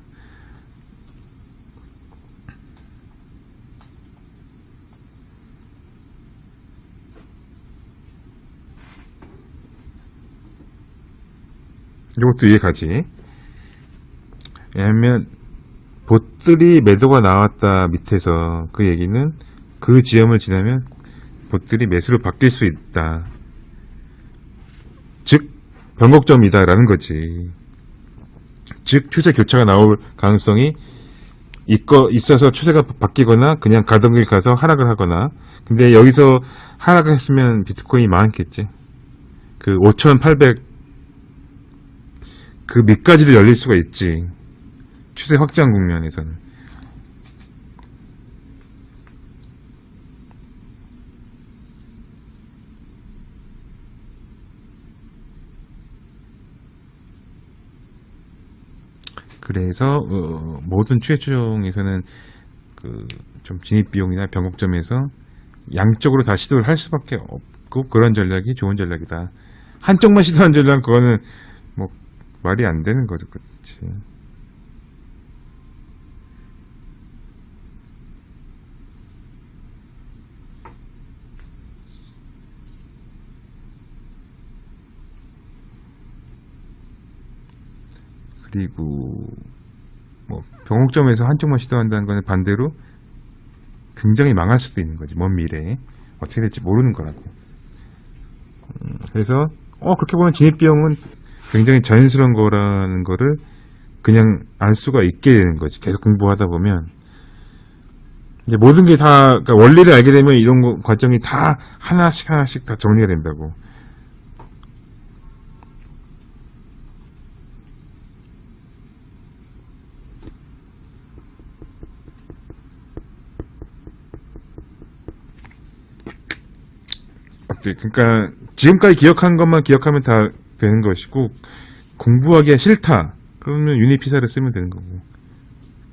이것도 이해가지. 왜냐면 봇들이 매도가 나왔다 밑에서, 그 얘기는 그 지점을 지나면 봇들이 매수로 바뀔 수 있다. 즉 변곡점이다 라는 거지. 즉 추세 교차가 나올 가능성이 있어서 추세가 바뀌거나 그냥 가던 길 가서 하락을 하거나. 근데 여기서 하락을 했으면 비트코인이 망했겠지. 그 5,800 그 밑까지도 열릴 수가 있지. 추세 확장 국면에서는. 그래서 모든 추세 추종에서는 그 좀 진입 비용이나 변곡점에서 양쪽으로 다 시도를 할 수밖에 없고, 그런 전략이 좋은 전략이다. 한쪽만 시도한 전략은 그거는 뭐 말이 안 되는 거죠, 그렇지. 그리고 뭐 변곡점에서 한쪽만 시도한다는 거는 반대로 굉장히 망할 수도 있는 거지. 먼 미래에 어떻게 될지 모르는 거라고. 그래서 그렇게 보면 진입 비용은 굉장히 자연스러운 거라는 거를 그냥 알 수가 있게 되는 거지. 계속 공부하다 보면 이제 모든 게 다, 그러니까 원리를 알게 되면 이런 과정이 다 하나씩 다 정리가 된다고. 그러니까 지금까지 기억한 것만 기억하면 다 되는 것이고, 공부하기가 싫다 그러면 유니피사를 쓰면 되는 거고.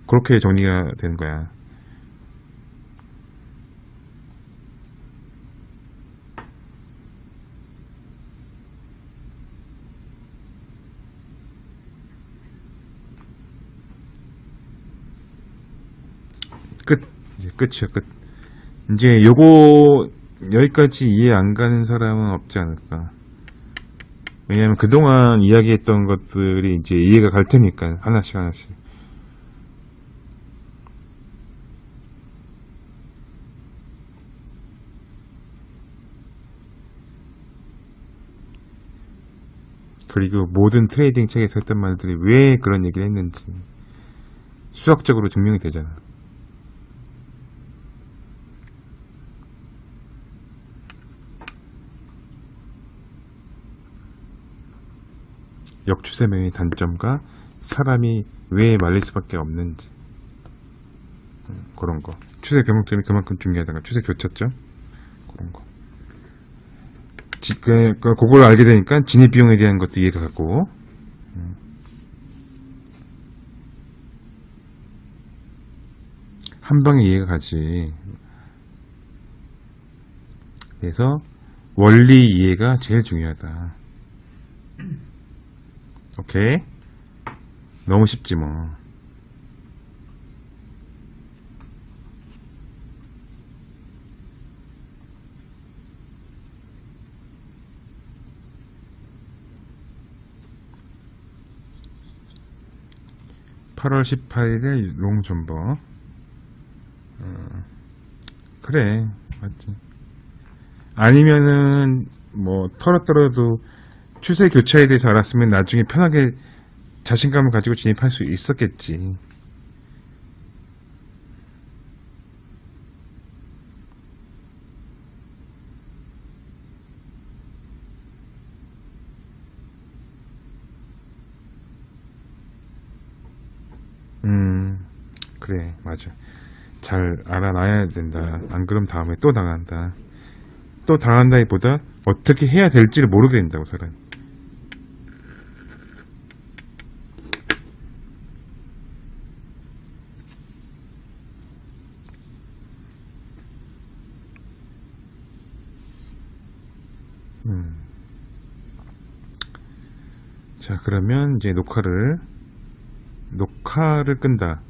그렇게 정리가 되는 거야. 이제 끝이야, 끝. 이제 요거 여기까지 이해 안 가는 사람은 없지 않을까. 왜냐면 그동안 이야기했던 것들이 이제 이해가 갈 테니까, 하나씩. 그리고 모든 트레이딩 책에서 했던 말들이 왜 그런 얘기를 했는지 수학적으로 증명이 되잖아. 역추세명의 단점과 사람이 왜 말릴 수밖에 없는지, 그런 거. 추세 변곡점이 그만큼 중요하다가 추세 교차점, 그런 거. 그걸 알게 되니까 진입 비용에 대한 것도 이해가 가고, 한 방에 이해가 가지. 그래서 원리 이해가 제일 중요하다. 오케이? 너무 쉽지 뭐. (8월 18일에) 롱존버. 그래, 맞지. 아니면은 뭐 털었더라도 추세 교차에 대해서 알았으면 나중에 편하게 자신감을 가지고 진입할 수 있었겠지. 그래, 맞아. 잘 알아놔야 된다. 안 그럼 다음에 또 당한다. 또 당한다기보다 어떻게 해야 될지를 모르게 된다고, 사람이. 자, 그러면 이제 녹화를 끈다.